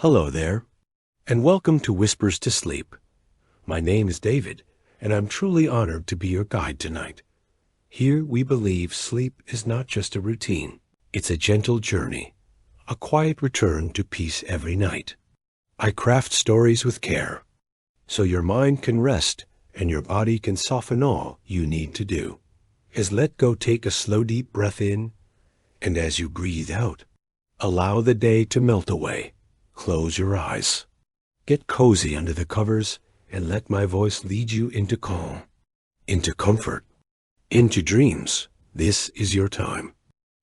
Hello there, and welcome to Whispers to Sleep. My name is David, and I'm truly honored to be your guide tonight. Here we believe sleep is not just a routine. It's a gentle journey, a quiet return to peace every night. I craft stories with care, so your mind can rest and your body can soften all you need to do. Let go, take a slow deep breath in, and as you breathe out, allow the day to melt away. Close your eyes. Get cozy under the covers and let my voice lead you into calm, into comfort, into dreams. This is your time.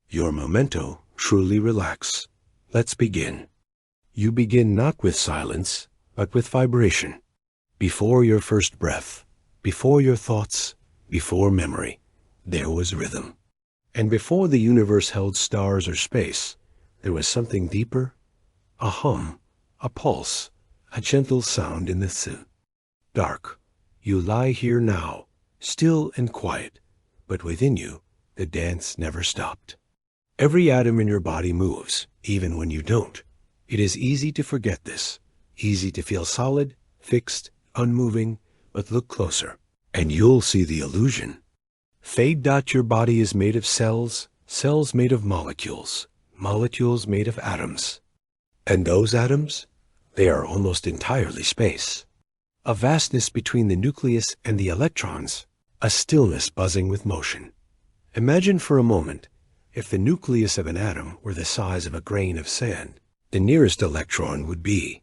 Your memento. Truly relax. Let's begin. You begin not with silence, but with vibration. Before your first breath, before your thoughts, before memory, there was rhythm. And before the universe held stars or space, there was something deeper, a hum, a pulse, a gentle sound in the dark. You lie here now, still and quiet, but within you, the dance never stopped. Every atom in your body moves, even when you don't. It is easy to forget this, easy to feel solid, fixed, unmoving, but look closer, and you'll see the illusion. Fade. Your body is made of cells, cells made of molecules, molecules made of atoms. And those atoms, they are almost entirely space. A vastness between the nucleus and the electrons, a stillness buzzing with motion. Imagine for a moment, if the nucleus of an atom were the size of a grain of sand, the nearest electron would be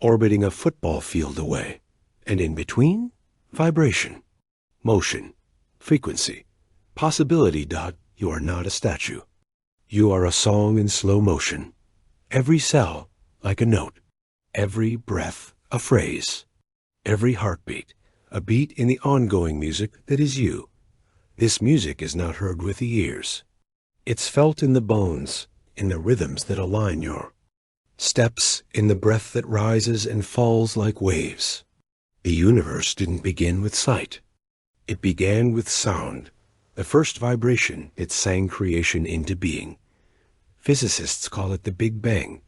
orbiting a football field away, and in between, vibration, motion, frequency, possibility. You are not a statue. You are a song in slow motion. Every cell, like a note. Every breath, a phrase. Every heartbeat, a beat in the ongoing music that is you. This music is not heard with the ears. It's felt in the bones, in the rhythms that align your steps, in the breath that rises and falls like waves. The universe didn't begin with sight. It began with sound. The first vibration, it sang creation into being. Physicists call it the Big Bang,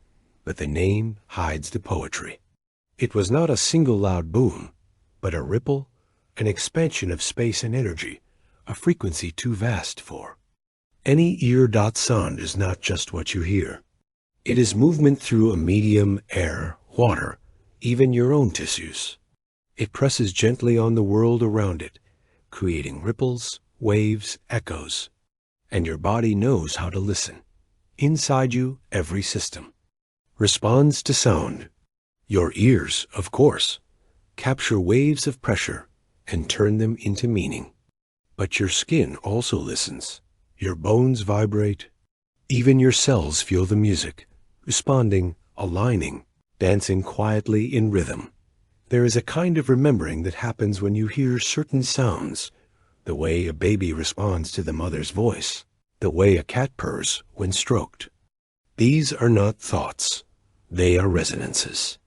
but the name hides the poetry. It was not a single loud boom, but a ripple, an expansion of space and energy, a frequency too vast for any ear. Sound is not just what you hear. It is movement through a medium, air, water, even your own tissues. It presses gently on the world around it, creating ripples, waves, echoes. And your body knows how to listen. Inside you, every system responds to sound. Your ears, of course, capture waves of pressure and turn them into meaning. But your skin also listens. Your bones vibrate. Even your cells feel the music, responding, aligning, dancing quietly in rhythm. There is a kind of remembering that happens when you hear certain sounds, the way a baby responds to the mother's voice, the way a cat purrs when stroked. These are not thoughts. They are resonances.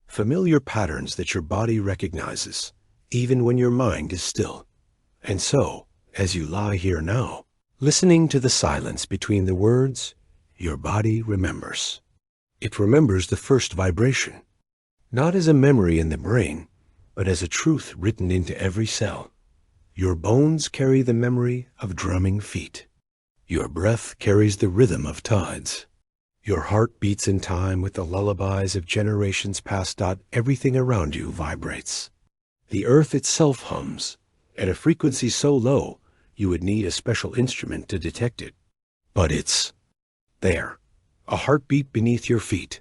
Familiar patterns that your body recognizes, even when your mind is still. And so, as you lie here now, listening to the silence between the words, your body remembers. It remembers the first vibration, not as a memory in the brain, but as a truth written into every cell. Your bones carry the memory of drumming feet. Your breath carries the rhythm of tides. Your heart beats in time with the lullabies of generations past. Everything around you vibrates. The earth itself hums, at a frequency so low you would need a special instrument to detect it. But it's there, a heartbeat beneath your feet.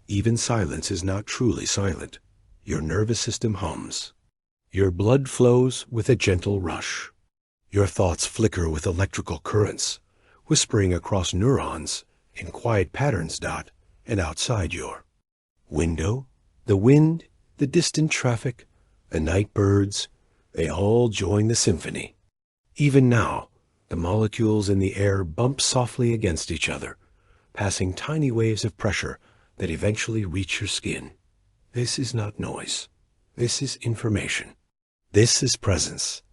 Even silence is not truly silent. Your nervous system hums. Your blood flows with a gentle rush. Your thoughts flicker with electrical currents, whispering across neurons in quiet patterns. And outside your window, the wind, the distant traffic, the night birds, they all join the symphony. Even now, the molecules in the air bump softly against each other, passing tiny waves of pressure that eventually reach your skin. This is not noise. This is information. This is presence.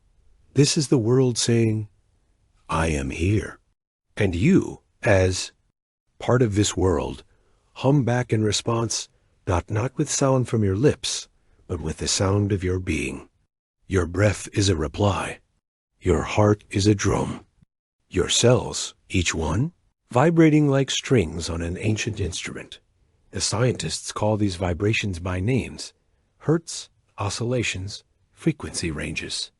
This is the world saying, I am here. And you, as part of this world, hum back in response, Not with sound from your lips, but with the sound of your being. Your breath is a reply. Your heart is a drum. Your cells, each one, vibrating like strings on an ancient instrument. The scientists call these vibrations by names: hertz, oscillations, frequency ranges.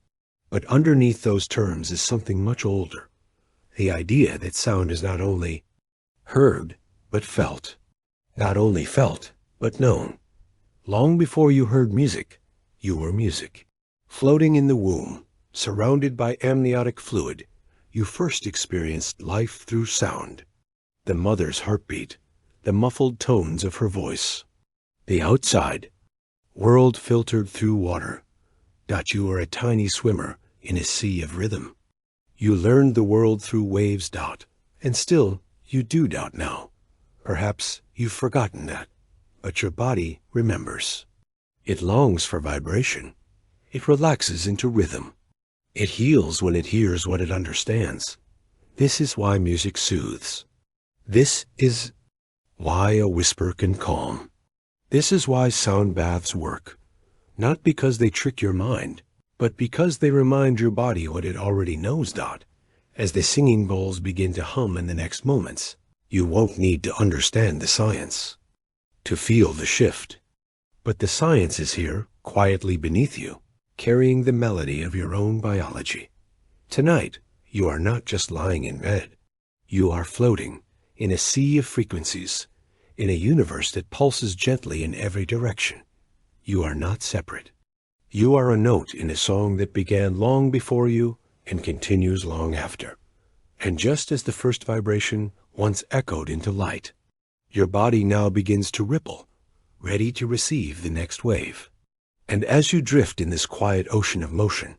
But underneath those terms is something much older. The idea that sound is not only heard, but felt. Not only felt, but known. Long before you heard music, you were music. Floating in the womb, surrounded by amniotic fluid, you first experienced life through sound. The mother's heartbeat, the muffled tones of her voice. The outside world filtered through water. You were a tiny swimmer in a sea of rhythm. You learned the world through waves. And still, you do doubt now. Perhaps you've forgotten that, but your body remembers. It longs for vibration. It relaxes into rhythm. It heals when it hears what it understands. This is why music soothes. This is why a whisper can calm. This is why sound baths work. Not because they trick your mind, but because they remind your body what it already knows. As the singing bowls begin to hum in the next moments, you won't need to understand the science to feel the shift. But the science is here, quietly beneath you, carrying the melody of your own biology. Tonight, you are not just lying in bed. You are floating in a sea of frequencies, in a universe that pulses gently in every direction. You are not separate. You are a note in a song that began long before you and continues long after. And just as the first vibration once echoed into light, your body now begins to ripple, ready to receive the next wave. And as you drift in this quiet ocean of motion,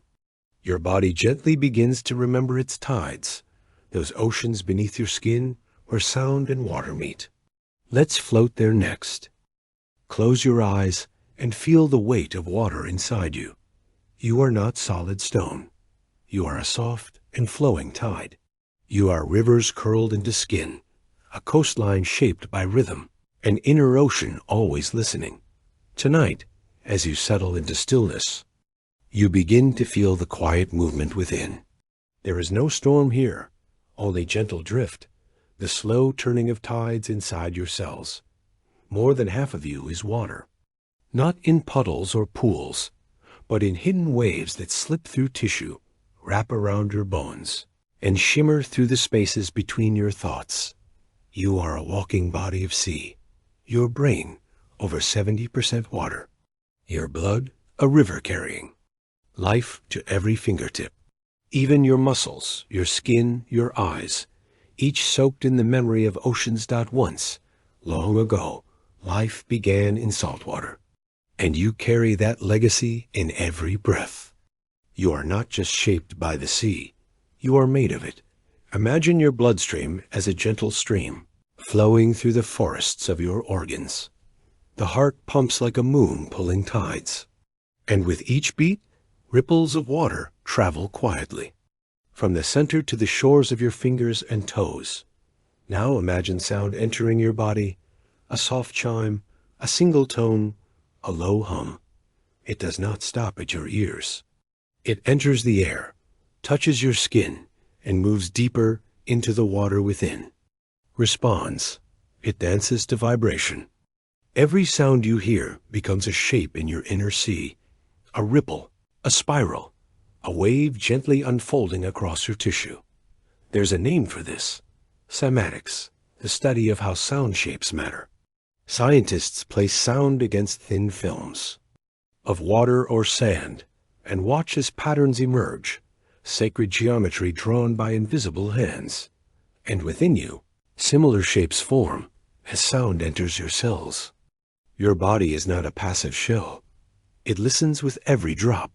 your body gently begins to remember its tides, those oceans beneath your skin where sound and water meet. Let's float there next. Close your eyes and feel the weight of water inside you. You are not solid stone. You are a soft and flowing tide. You are rivers curled into skin, a coastline shaped by rhythm, an inner ocean always listening. Tonight, as you settle into stillness, you begin to feel the quiet movement within. There is no storm here, only gentle drift, the slow turning of tides inside your cells. More than half of you is water. Not in puddles or pools, but in hidden waves that slip through tissue, wrap around your bones, and shimmer through the spaces between your thoughts. You are a walking body of sea. Your brain, over 70% water. Your blood, a river carrying life to every fingertip. Even your muscles, your skin, your eyes, each soaked in the memory of oceans. Once, long ago, life began in saltwater. And you carry that legacy in every breath. You are not just shaped by the sea. You are made of it. Imagine your bloodstream as a gentle stream, flowing through the forests of your organs. The heart pumps like a moon pulling tides. And with each beat, ripples of water travel quietly, from the center to the shores of your fingers and toes. Now imagine sound entering your body, a soft chime, a single tone, a low hum. It does not stop at your ears. It enters the air, touches your skin, and moves deeper into the water within. Responds. It dances to vibration. Every sound you hear becomes a shape in your inner sea, a ripple, a spiral, a wave gently unfolding across your tissue. There's a name for this: cymatics, the study of how sound shapes matter. Scientists place sound against thin films of water or sand and watch as patterns emerge, sacred geometry drawn by invisible hands. And within you, similar shapes form as sound enters your cells. Your body is not a passive shell. It listens with every drop.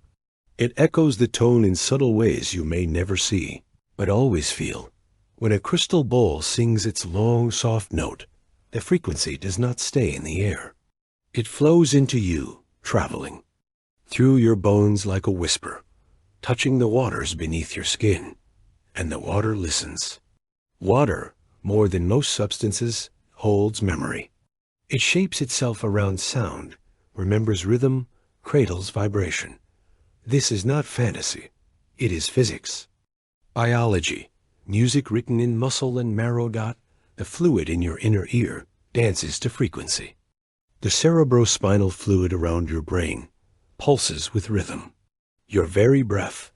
It echoes the tone in subtle ways you may never see, but always feel. When a crystal bowl sings its long, soft note, the frequency does not stay in the air. It flows into you, traveling through your bones like a whisper, touching the waters beneath your skin. And the water listens. Water, more than most substances, holds memory. It shapes itself around sound, remembers rhythm, cradles vibration. This is not fantasy. It is physics. Biology, music written in muscle and marrow. The fluid in your inner ear dances to frequency. The cerebrospinal fluid around your brain pulses with rhythm. Your very breath,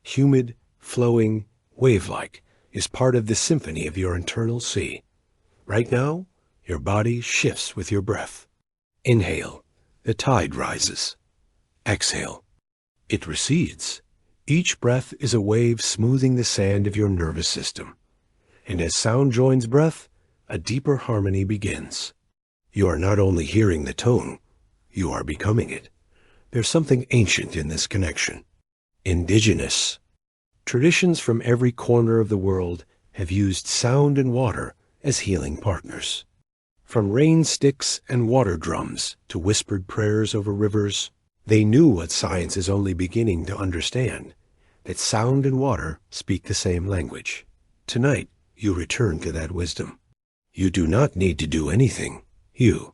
humid, flowing, wave-like, is part of the symphony of your internal sea. Right now, your body shifts with your breath. Inhale, the tide rises. Exhale, it recedes. Each breath is a wave smoothing the sand of your nervous system. And as sound joins breath, a deeper harmony begins. You are not only hearing the tone, you are becoming it. There's something ancient in this connection. Indigenous. Traditions from every corner of the world have used sound and water as healing partners. From rain sticks and water drums to whispered prayers over rivers, they knew what science is only beginning to understand, that sound and water speak the same language. Tonight, you return to that wisdom. You do not need to do anything. You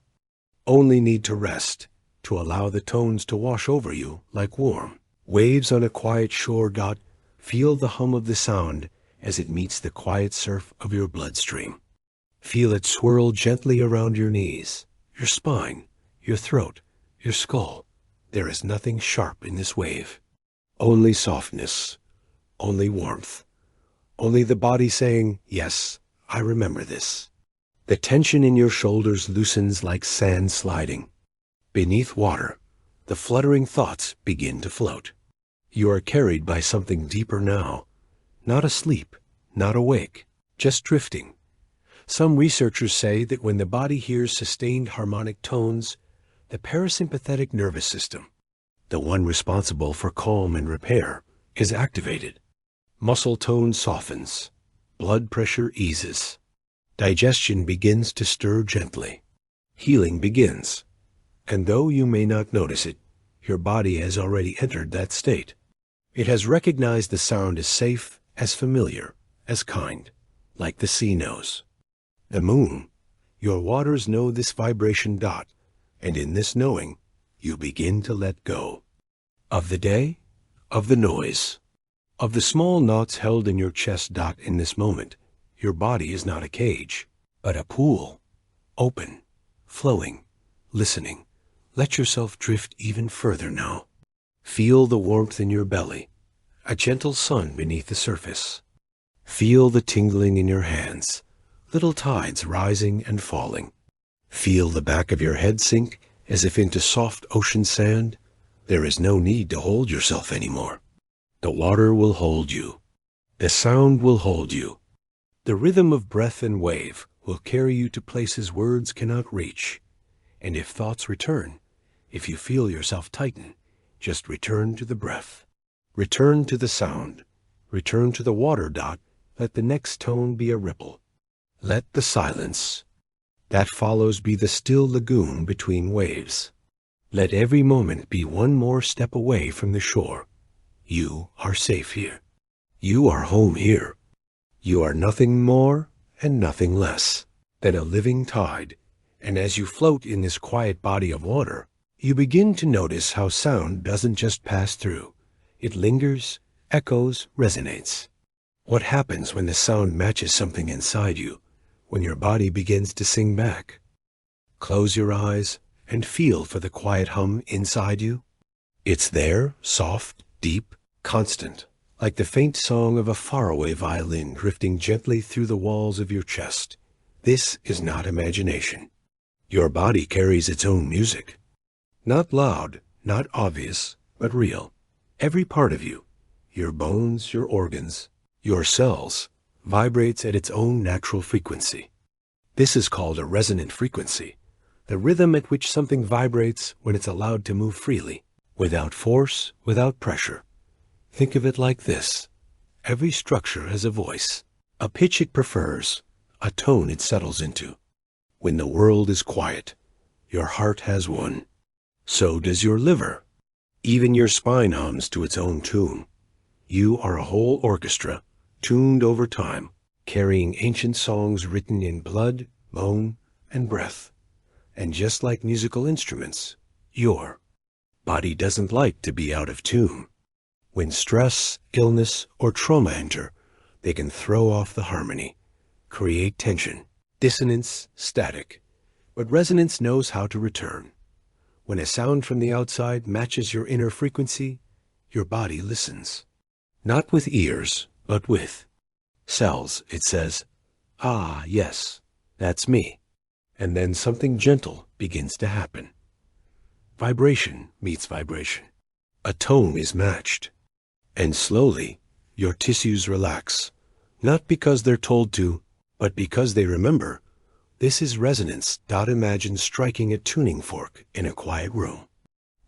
only need to rest, to allow the tones to wash over you like warm waves on a quiet shore. Feel the hum of the sound as it meets the quiet surf of your bloodstream. Feel it swirl gently around your knees, your spine, your throat, your skull. There is nothing sharp in this wave. Only softness, only warmth, only the body saying, yes, I remember this. The tension in your shoulders loosens like sand sliding. Beneath water, the fluttering thoughts begin to float. You are carried by something deeper now, not asleep, not awake, just drifting. Some researchers say that when the body hears sustained harmonic tones, the parasympathetic nervous system, the one responsible for calm and repair, is activated. Muscle tone softens, blood pressure eases, digestion begins to stir gently. Healing begins, and though you may not notice it, your body has already entered that state. It has recognized the sound as safe, as familiar, as kind, like the sea knows. The moon, your waters know this vibration. And in this knowing, you begin to let go. Of the day, of the noise, of the small knots held in your chest. In this moment, your body is not a cage, but a pool, open, flowing, listening. Let yourself drift even further now. Feel the warmth in your belly, a gentle sun beneath the surface. Feel the tingling in your hands, little tides rising and falling. Feel the back of your head sink as if into soft ocean sand. There is no need to hold yourself anymore. The water will hold you. The sound will hold you. The rhythm of breath and wave will carry you to places words cannot reach. And if thoughts return, if you feel yourself tighten, just return to the breath. Return to the sound. Return to the water. Let the next tone be a ripple. Let the silence that follows be the still lagoon between waves. Let every moment be one more step away from the shore. You are safe here. You are home here. You are nothing more and nothing less than a living tide. And as you float in this quiet body of water, you begin to notice how sound doesn't just pass through. It lingers, echoes, resonates. What happens when the sound matches something inside you, when your body begins to sing back? Close your eyes and feel for the quiet hum inside you. It's there, soft, deep, constant, like the faint song of a faraway violin drifting gently through the walls of your chest. This is not imagination. Your body carries its own music. Not loud, not obvious, but real. Every part of you, your bones, your organs, your cells, vibrates at its own natural frequency. This is called a resonant frequency, the rhythm at which something vibrates when it's allowed to move freely, without force, without pressure. Think of it like this. Every structure has a voice, a pitch it prefers, a tone it settles into. When the world is quiet, your heart has one. So does your liver. Even your spine hums to its own tune. You are a whole orchestra, tuned over time, carrying ancient songs written in blood, bone, and breath. And just like musical instruments, your body doesn't like to be out of tune. When stress, illness, or trauma enter, they can throw off the harmony, create tension, dissonance, static. But resonance knows how to return. When a sound from the outside matches your inner frequency, your body listens. Not with ears, but with cells. It says, "Ah, yes, that's me." And then something gentle begins to happen. Vibration meets vibration. A tone is matched. And slowly, your tissues relax, not because they're told to, but because they remember. This is resonance. Imagine striking a tuning fork in a quiet room.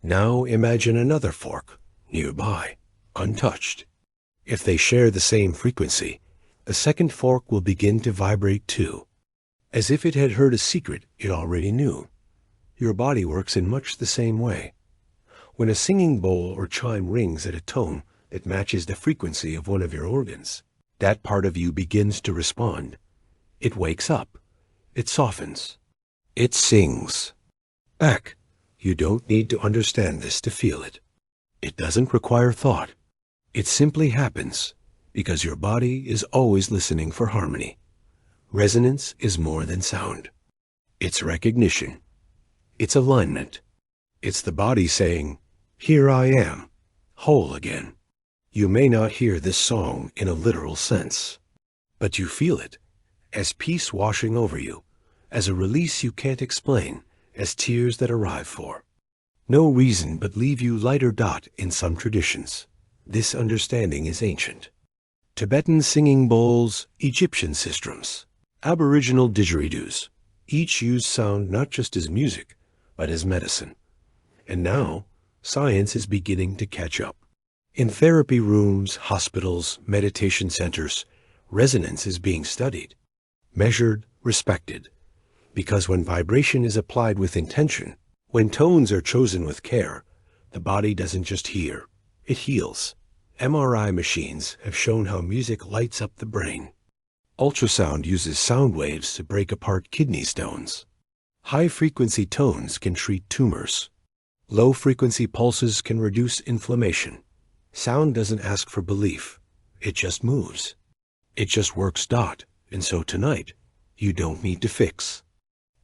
Now imagine another fork nearby, untouched. If they share the same frequency, the second fork will begin to vibrate too, as if it had heard a secret it already knew. Your body works in much the same way. When a singing bowl or chime rings at a tone that matches the frequency of one of your organs, that part of you begins to respond. It wakes up. It softens. It sings. Back. You don't need to understand this to feel it. It doesn't require thought. It simply happens because your body is always listening for harmony. Resonance is more than sound. It's recognition. It's alignment. It's the body saying, "Here I am, whole again." You may not hear this song in a literal sense, but you feel it as peace washing over you, as a release you can't explain, as tears that arrive for no reason but leave you lighter. In some traditions, this understanding is ancient. Tibetan singing bowls, Egyptian sistrums, Aboriginal didgeridoos, each use sound not just as music, but as medicine. And now, science is beginning to catch up. In therapy rooms, hospitals, meditation centers, resonance is being studied, measured, respected. Because when vibration is applied with intention, when tones are chosen with care, the body doesn't just hear, it heals. MRI machines have shown how music lights up the brain. Ultrasound uses sound waves to break apart kidney stones. High-frequency tones can treat tumors. Low-frequency pulses can reduce inflammation. Sound doesn't ask for belief. It just moves. It just works. And so tonight, you don't need to fix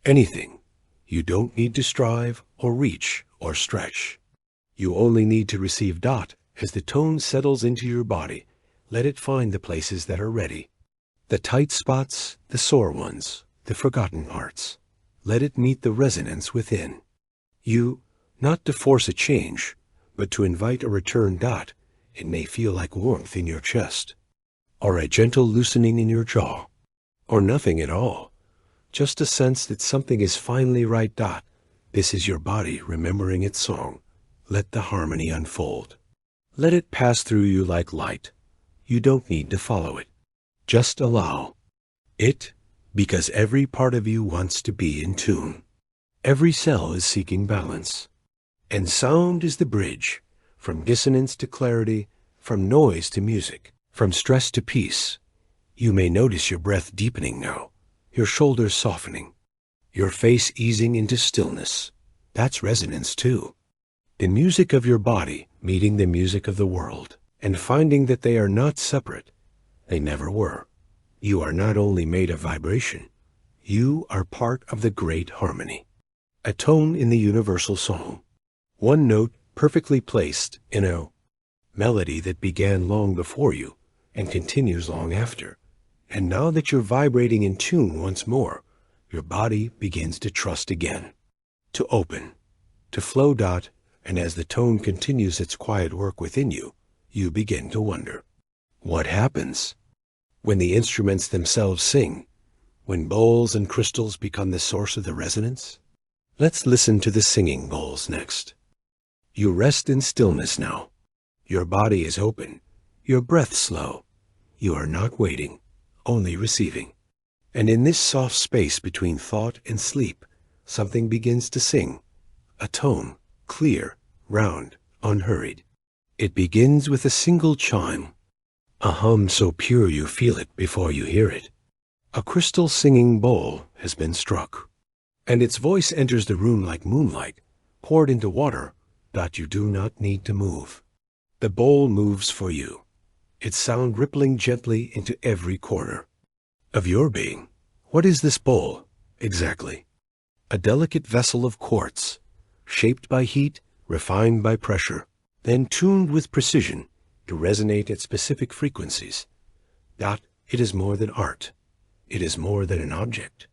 anything. You don't need to strive or reach or stretch. You only need to receive. As the tone settles into your body, let it find the places that are ready. The tight spots, the sore ones, the forgotten parts. Let it meet the resonance within. You, not to force a change, but to invite a return. It may feel like warmth in your chest, or a gentle loosening in your jaw, or nothing at all. Just a sense that something is finally right. This is your body remembering its song. Let the harmony unfold. Let it pass through you like light. You don't need to follow it. Just allow it, because every part of you wants to be in tune. Every cell is seeking balance. And sound is the bridge, from dissonance to clarity, from noise to music, from stress to peace. You may notice your breath deepening now, your shoulders softening, your face easing into stillness. That's resonance too. The music of your body meeting the music of the world, and finding that they are not separate. They never were. You are not only made of vibration, you are part of the great harmony. A tone in the universal song. One note perfectly placed in a melody that began long before you and continues long after. And now that you're vibrating in tune once more, your body begins to trust again, to open, to flow. And as the tone continues its quiet work within you, you begin to wonder, what happens when the instruments themselves sing, when bowls and crystals become the source of the resonance? Let's listen to the singing bowls next. You rest in stillness now. Your body is open, your breath slow. You are not waiting, only receiving. And in this soft space between thought and sleep, something begins to sing, a tone, clear, round, unhurried. It begins with a single chime, a hum so pure you feel it before you hear it. A crystal singing bowl has been struck. And its voice enters the room like moonlight, poured into water, that you do not need to move. The bowl moves for you, its sound rippling gently into every corner of your being. What is this bowl, exactly? A delicate vessel of quartz, shaped by heat, refined by pressure, then tuned with precision to resonate at specific frequencies. That it is more than art. It is more than an object.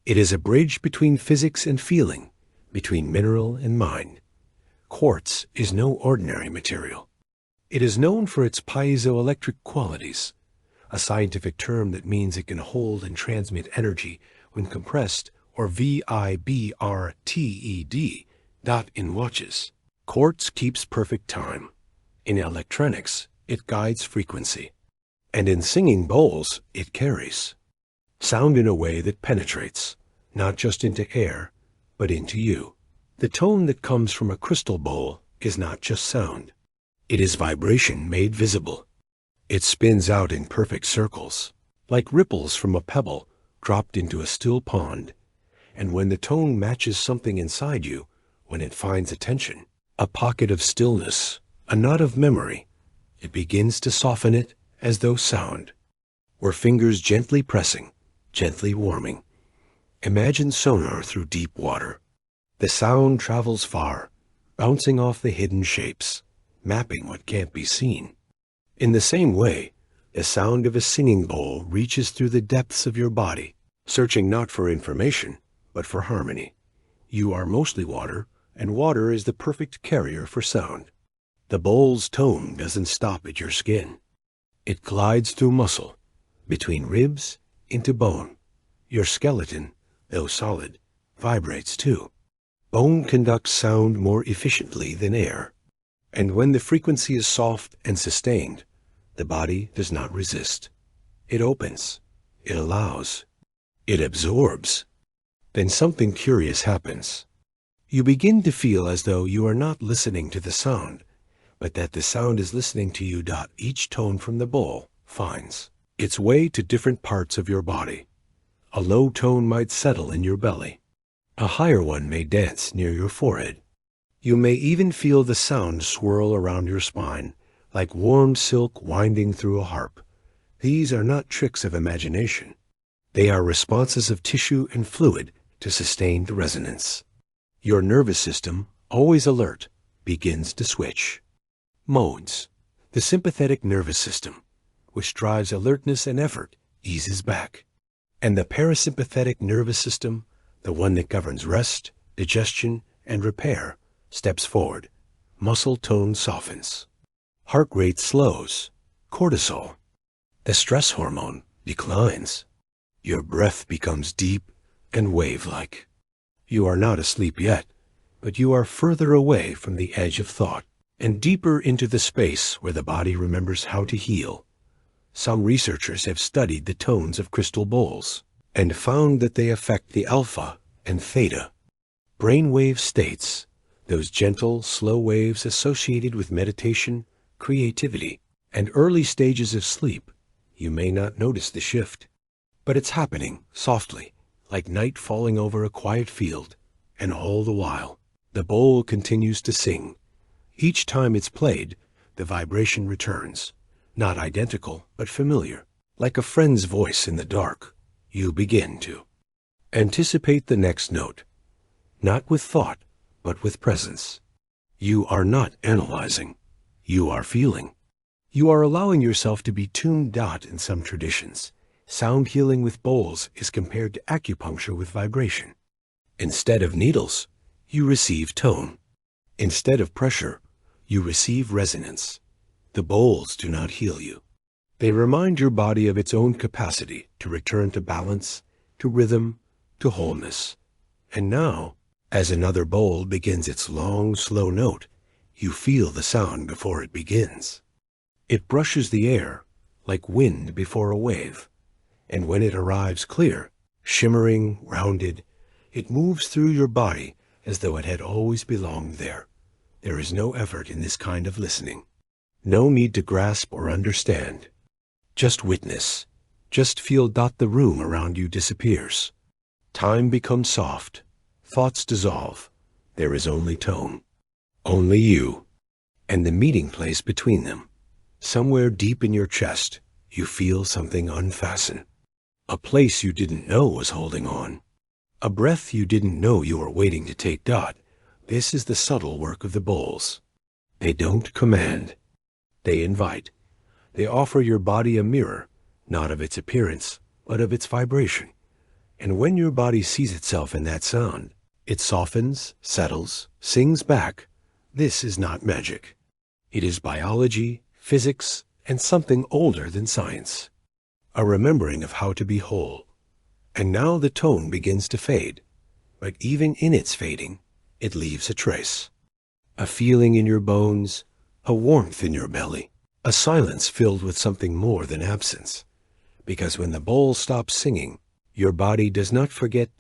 It is a bridge between physics and feeling, between mineral and mind. Quartz is no ordinary material. It is known for its piezoelectric qualities, a scientific term that means it can hold and transmit energy when compressed, or vibrated, that in watches. Quartz keeps perfect time. In electronics, it guides frequency. And in singing bowls, it carries sound in a way that penetrates, not just into air, but into you. The tone that comes from a crystal bowl is not just sound. It is vibration made visible. It spins out in perfect circles, like ripples from a pebble dropped into a still pond. And when the tone matches something inside you, when it finds attention, a pocket of stillness, a knot of memory, it begins to soften it as though sound were fingers gently pressing, gently warming. Imagine sonar through deep water. The sound travels far, bouncing off the hidden shapes, mapping what can't be seen. In the same way, the sound of a singing bowl reaches through the depths of your body, searching not for information, but for harmony. You are mostly water, and water is the perfect carrier for sound. The bowl's tone doesn't stop at your skin. It glides through muscle, between ribs, into bone. Your skeleton, though solid, vibrates too. Bone conducts sound more efficiently than air. And when the frequency is soft and sustained, the body does not resist. It opens. It allows. It absorbs. Then something curious happens. You begin to feel as though you are not listening to the sound, but that the sound is listening to you. Each tone from the bowl finds its way to different parts of your body. A low tone might settle in your belly. A higher one may dance near your forehead. You may even feel the sound swirl around your spine, like warm silk winding through a harp. These are not tricks of imagination. They are responses of tissue and fluid to sustained resonance. Your nervous system, always alert, begins to switch. Modes. The sympathetic nervous system, which drives alertness and effort, eases back. And the parasympathetic nervous system, the one that governs rest, digestion, and repair, steps forward. Muscle tone softens. Heart rate slows. Cortisol, the stress hormone, declines. Your breath becomes deep and wave-like. You are not asleep yet, but you are further away from the edge of thought and deeper into the space where the body remembers how to heal. Some researchers have studied the tones of crystal bowls and found that they affect the alpha and theta brainwave states, those gentle, slow waves associated with meditation, creativity, and early stages of sleep. You may not notice the shift, but it's happening softly, like night falling over a quiet field, and all the while, the bowl continues to sing. Each time it's played, the vibration returns, not identical, but familiar, like a friend's voice in the dark. You begin to anticipate the next note, not with thought, but with presence. You are not analyzing. You are feeling. You are allowing yourself to be tuned. In some traditions, sound healing with bowls is compared to acupuncture with vibration. Instead of needles, you receive tone. Instead of pressure, you receive resonance. The bowls do not heal you. They remind your body of its own capacity to return to balance, to rhythm, to wholeness. And now, as another bowl begins its long, slow note, you feel the sound before it begins. It brushes the air like wind before a wave, and when it arrives clear, shimmering, rounded, it moves through your body as though it had always belonged there. There is no effort in this kind of listening. No need to grasp or understand. Just witness. Just feel. The room around you disappears. Time becomes soft, Thoughts dissolve. There is only tone. Only you. And the meeting place between them. Somewhere deep in your chest, you feel something unfasten. A place you didn't know was holding on. A breath you didn't know you were waiting to take. This is the subtle work of the bowls. They don't command. They invite. They offer your body a mirror, not of its appearance, but of its vibration. And when your body sees itself in that sound, it softens, settles, sings back. This is not magic. It is biology, physics, and something older than science. A remembering of how to be whole. And now the tone begins to fade, but even in its fading, it leaves a trace. A feeling in your bones, a warmth in your belly, a silence filled with something more than absence. Because when the bowl stops singing, your body does not forget.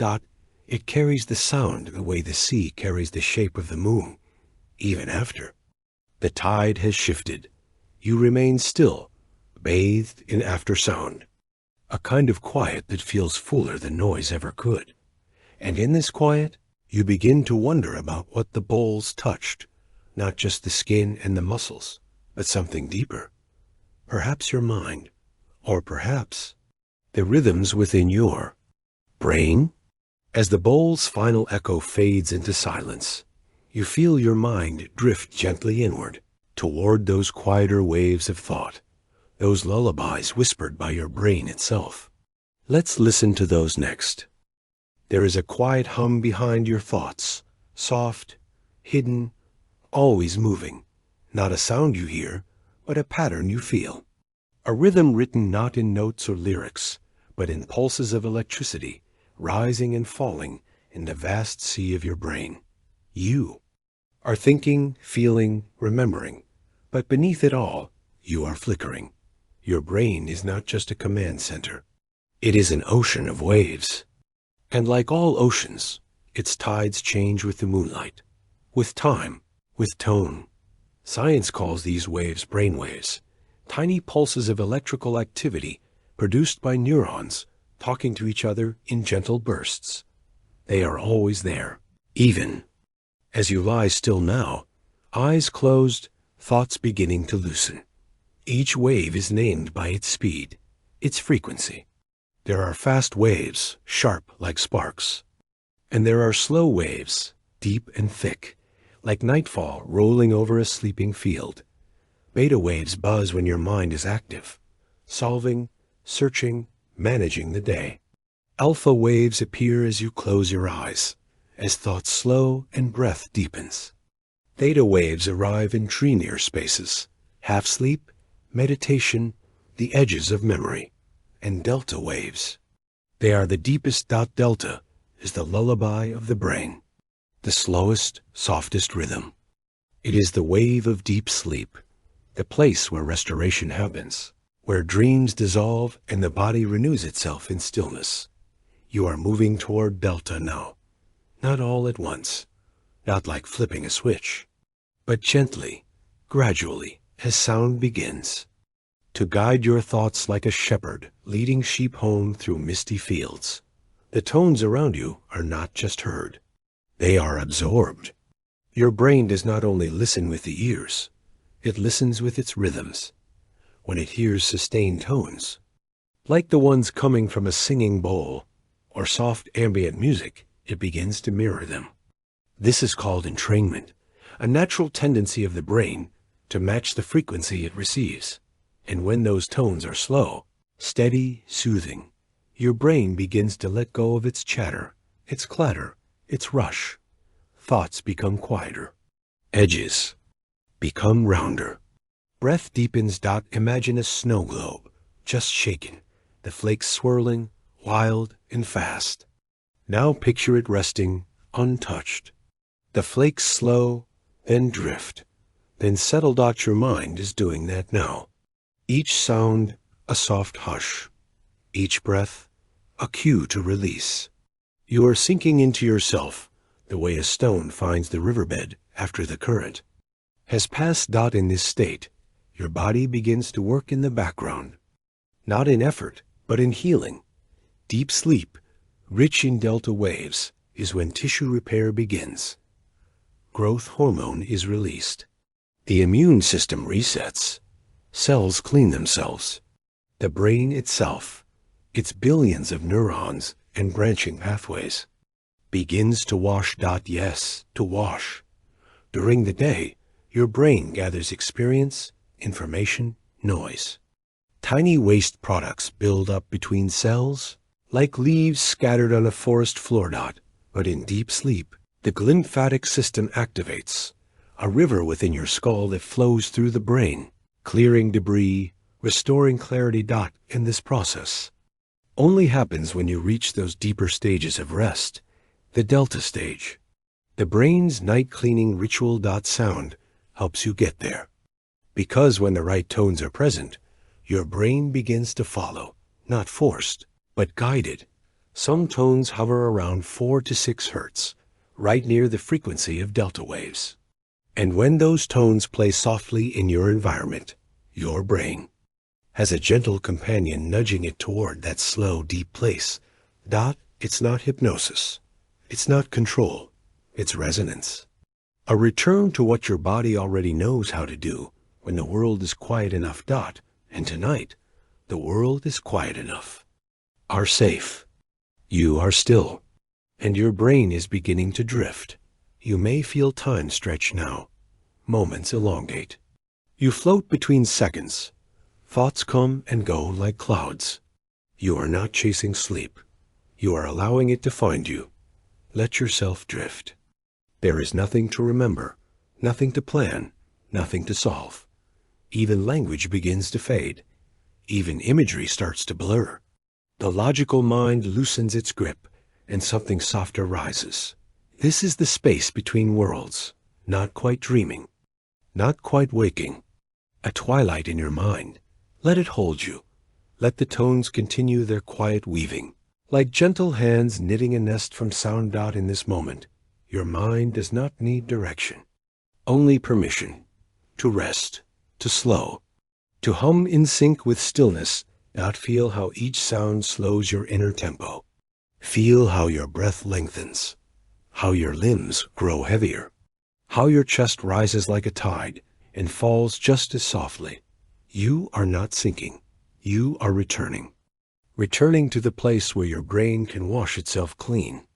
It carries the sound the way the sea carries the shape of the moon, even after. The tide has shifted. You remain still, bathed in after-sound. A kind of quiet that feels fuller than noise ever could. And in this quiet, you begin to wonder about what the bowls touched, not just the skin and the muscles, but something deeper. Perhaps your mind, or perhaps the rhythms within your brain. As the bowl's final echo fades into silence, you feel your mind drift gently inward, toward those quieter waves of thought, those lullabies whispered by your brain itself. Let's listen to those next. There is a quiet hum behind your thoughts, soft, hidden, always moving. Not a sound you hear, but a pattern you feel. A rhythm written not in notes or lyrics, but in pulses of electricity, rising and falling in the vast sea of your brain. You are thinking, feeling, remembering, but beneath it all, you are flickering. Your brain is not just a command center. It is an ocean of waves. And like all oceans, its tides change with the moonlight, with time, with tone. Science calls these waves brainwaves, tiny pulses of electrical activity produced by neurons talking to each other in gentle bursts. They are always there, even as you lie still now, eyes closed, thoughts beginning to loosen. Each wave is named by its speed, its frequency. There are fast waves, sharp like sparks. And there are slow waves, deep and thick, like nightfall rolling over a sleeping field. Beta waves buzz when your mind is active, solving, searching, managing the day. Alpha waves appear as you close your eyes, as thoughts slow and breath deepens. Theta waves arrive in tree-near spaces, half-sleep, meditation, the edges of memory. And delta waves. They are the deepest. Delta is the lullaby of the brain, the slowest, softest rhythm. It is the wave of deep sleep, the place where restoration happens, where dreams dissolve and the body renews itself in stillness. You are moving toward delta now, not all at once, not like flipping a switch, but gently, gradually, as sound begins to guide your thoughts like a shepherd leading sheep home through misty fields. The tones around you are not just heard. They are absorbed. Your brain does not only listen with the ears, it listens with its rhythms. When it hears sustained tones, like the ones coming from a singing bowl or soft ambient music, it begins to mirror them. This is called entrainment, a natural tendency of the brain to match the frequency it receives. And when those tones are slow, steady, soothing, your brain begins to let go of its chatter, its clatter, its rush. Thoughts become quieter. Edges become rounder. Breath deepens. Imagine a snow globe, just shaken, the flakes swirling, wild and fast. Now picture it resting, untouched. The flakes slow, then drift, then settle. Your mind is doing that now. Each sound, a soft hush. Each breath, a cue to release. You are sinking into yourself the way a stone finds the riverbed after the current has passed. In this state, your body begins to work in the background, not in effort, but in healing. Deep sleep, rich in delta waves, is when tissue repair begins. Growth hormone is released. The immune system resets. Cells clean themselves. The brain itself, its billions of neurons and branching pathways, begins to wash. Yes, to wash. During the day, your brain gathers experience, information, noise. Tiny waste products build up between cells, like leaves scattered on a forest floor. But in deep sleep, the lymphatic system activates, a river within your skull that flows through the brain, clearing debris, restoring clarity. In this process only happens when you reach those deeper stages of rest, the delta stage. The brain's night cleaning ritual. Sound helps you get there. Because when the right tones are present, your brain begins to follow, not forced, but guided. Some tones hover around 4 to 6 hertz, right near the frequency of delta waves. And when those tones play softly in your environment, your brain has a gentle companion nudging it toward that slow, deep place. It's not hypnosis. It's not control. It's resonance. A return to what your body already knows how to do when the world is quiet enough. And tonight, the world is quiet enough. Are safe. You are still. And your brain is beginning to drift. You may feel time stretch now. Moments elongate. You float between seconds. Thoughts come and go like clouds. You are not chasing sleep. You are allowing it to find you. Let yourself drift. There is nothing to remember, nothing to plan, nothing to solve. Even language begins to fade. Even imagery starts to blur. The logical mind loosens its grip, and something softer rises. This is the space between worlds, not quite dreaming, not quite waking. A twilight in your mind. Let it hold you. Let the tones continue their quiet weaving. Like gentle hands knitting a nest from sound. In this moment, your mind does not need direction. Only permission. To rest. To slow. To hum in sync with stillness. Feel how each sound slows your inner tempo. Feel how your breath lengthens. How your limbs grow heavier. How your chest rises like a tide and falls just as softly. You are not sinking. You are returning. Returning to the place where your brain can wash itself clean.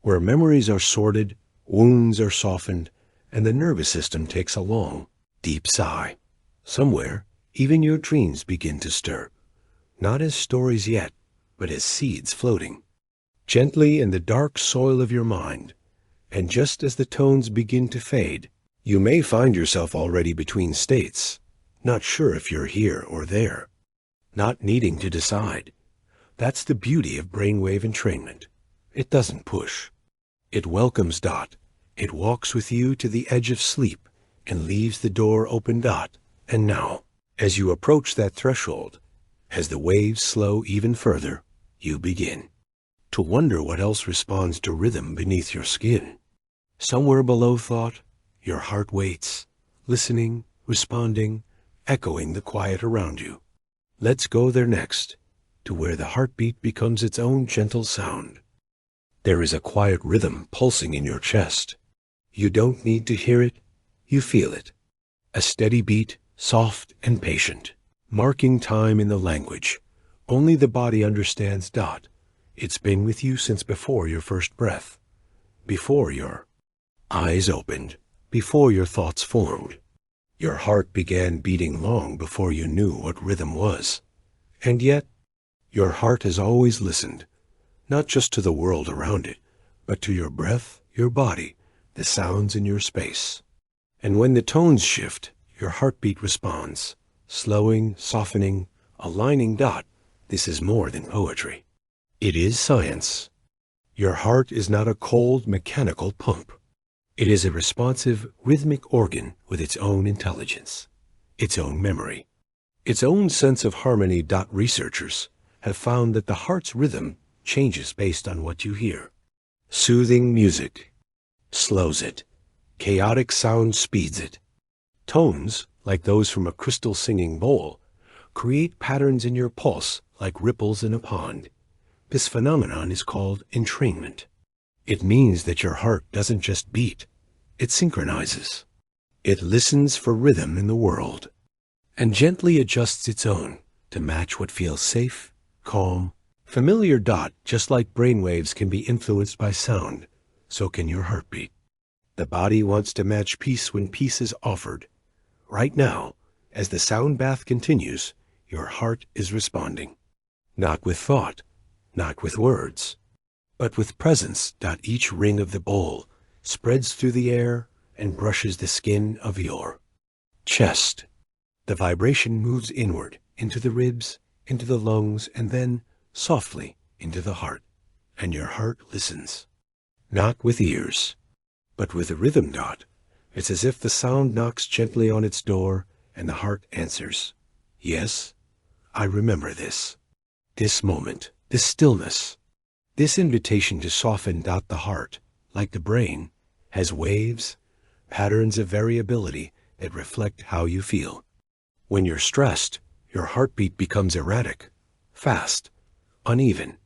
Where memories are sorted, wounds are softened, and the nervous system takes a long, deep sigh. Somewhere, even your dreams begin to stir. Not as stories yet, but as seeds floating. Gently in the dark soil of your mind. And just as the tones begin to fade, you may find yourself already between states, not sure if you're here or there, not needing to decide. That's the beauty of brainwave entrainment. It doesn't push. It welcomes. It walks with you to the edge of sleep and leaves the door open. And now, as you approach that threshold, as the waves slow even further, you begin to wonder what else responds to rhythm beneath your skin. Somewhere below thought, your heart waits, listening, responding, echoing the quiet around you. Let's go there next, to where the heartbeat becomes its own gentle sound. There is a quiet rhythm pulsing in your chest. You don't need to hear it, you feel it. A steady beat, soft and patient, marking time in the language. Only the body understands. It's been with you since before your first breath, before your eyes opened, before your thoughts formed. Your heart began beating long before you knew what rhythm was. And yet, your heart has always listened, not just to the world around it, but to your breath, your body, the sounds in your space. And when the tones shift, your heartbeat responds, slowing, softening, aligning. This is more than poetry. It is science. Your heart is not a cold, mechanical pump. It is a responsive, rhythmic organ with its own intelligence, its own memory, its own sense of harmony. Researchers have found that the heart's rhythm changes based on what you hear. Soothing music slows it. Chaotic sound speeds it. Tones, like those from a crystal singing bowl, create patterns in your pulse like ripples in a pond. This phenomenon is called entrainment. It means that your heart doesn't just beat, it synchronizes. It listens for rhythm in the world and gently adjusts its own to match what feels safe, calm, familiar. Just like brainwaves can be influenced by sound, so can your heartbeat. The body wants to match peace when peace is offered. Right now, as the sound bath continues, your heart is responding. Not with thought, not with words, but with presence. Each ring of the bowl spreads through the air and brushes the skin of your chest. The vibration moves inward, into the ribs, into the lungs, and then, softly, into the heart. And your heart listens. Not with ears, but with a rhythm. It's as if the sound knocks gently on its door, and the heart answers. Yes, I remember this. This moment, this stillness, this invitation to soften. The heart, like the brain, has waves, patterns of variability that reflect how you feel. When you're stressed, your heartbeat becomes erratic, fast, uneven,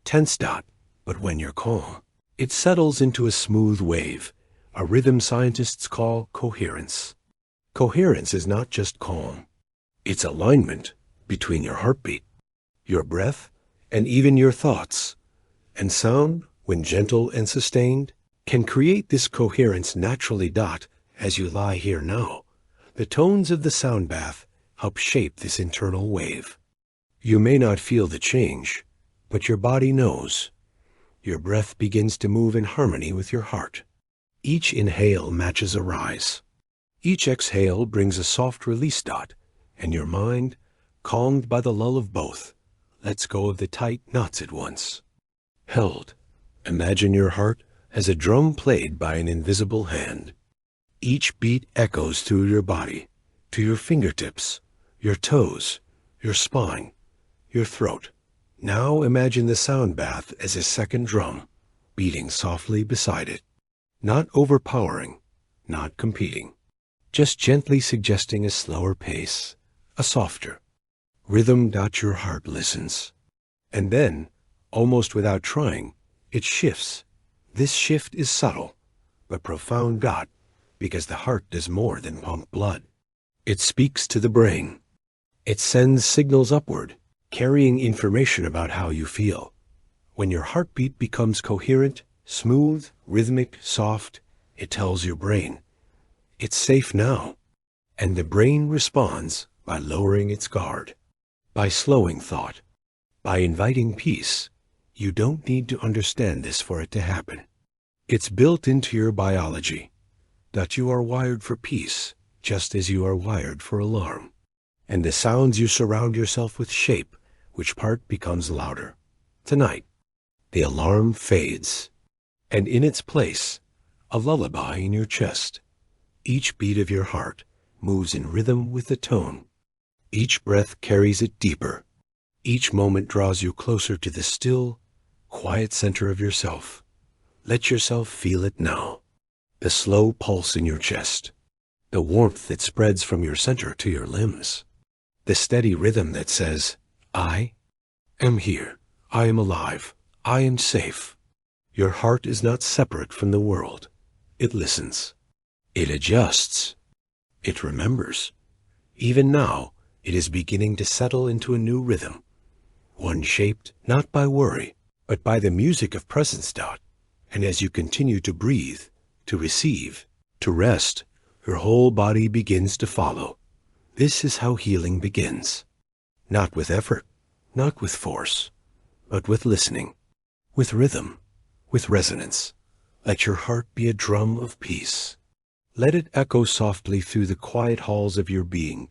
tense. But when you're calm, it settles into a smooth wave, a rhythm scientists call coherence. Coherence is not just calm. It's alignment between your heartbeat, your breath, and even your thoughts. And sound, when gentle and sustained, can create this coherence naturally. As you lie here now, the tones of the sound bath help shape this internal wave. You may not feel the change, but your body knows. Your breath begins to move in harmony with your heart. Each inhale matches a rise. Each exhale brings a soft release. And your mind, calmed by the lull of both, lets go of the tight knots at once. Held. Imagine your heart as a drum played by an invisible hand. Each beat echoes through your body, to your fingertips, your toes, your spine, your throat. Now imagine the sound bath as a second drum, beating softly beside it. Not overpowering, not competing, just gently suggesting a slower pace, a softer rhythm. Your heart listens. And then, almost without trying, it shifts. This shift is subtle, but profound. Because the heart does more than pump blood. It speaks to the brain. It sends signals upward, carrying information about how you feel. When your heartbeat becomes coherent, smooth, rhythmic, soft, it tells your brain, it's safe now. And the brain responds by lowering its guard, by slowing thought, by inviting peace. You don't need to understand this for it to happen. It's built into your biology. That you are wired for peace, just as you are wired for alarm. And the sounds you surround yourself with shape which part becomes louder. Tonight, the alarm fades, and in its place, a lullaby in your chest. Each beat of your heart moves in rhythm with the tone. Each breath carries it deeper. Each moment draws you closer to the still, quiet center of yourself. Let yourself feel it now. The slow pulse in your chest, the warmth that spreads from your center to your limbs, the steady rhythm that says, I am here, I am alive, I am safe. Your heart is not separate from the world. It listens. It adjusts. It remembers. Even now, it is beginning to settle into a new rhythm, one shaped not by worry, but by the music of presence. And as you continue to breathe, to receive, to rest, your whole body begins to follow. This is how healing begins. Not with effort, not with force, but with listening, with rhythm, with resonance. Let your heart be a drum of peace. Let it echo softly through the quiet halls of your being.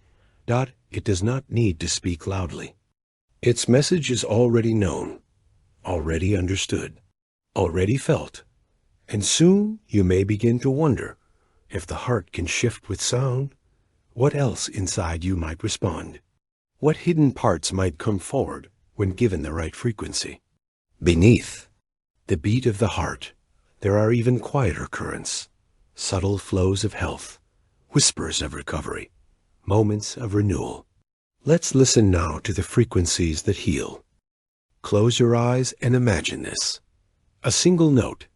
It does not need to speak loudly. Its message is already known, already understood, already felt. And soon you may begin to wonder, if the heart can shift with sound, what else inside you might respond? What hidden parts might come forward when given the right frequency? Beneath the beat of the heart, there are even quieter currents, subtle flows of health, whispers of recovery, moments of renewal. Let's listen now to the frequencies that heal. Close your eyes and imagine this. A single note,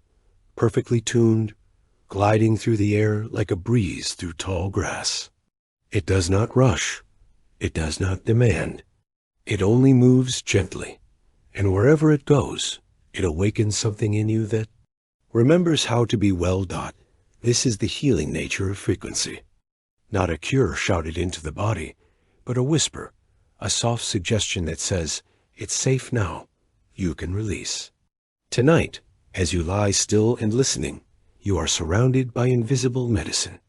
perfectly tuned, gliding through the air like a breeze through tall grass. It does not rush. It does not demand. It only moves gently, and wherever it goes, it awakens something in you that remembers how to be well. This is the healing nature of frequency. Not a cure shouted into the body, but a whisper, a soft suggestion that says, it's safe now, you can release. Tonight, as you lie still and listening, you are surrounded by invisible medicine.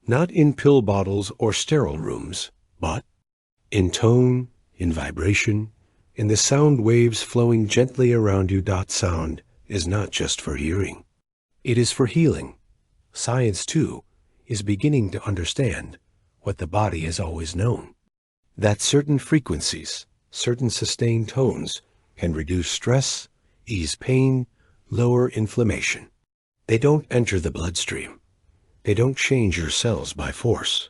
Not in pill bottles or sterile rooms, but in tone, in vibration, in the sound waves flowing gently around you. Sound is not just for hearing. It is for healing. Science, too, is beginning to understand what the body has always known. That certain frequencies, certain sustained tones, can reduce stress, ease pain, lower inflammation. They don't enter the bloodstream. They don't change your cells by force.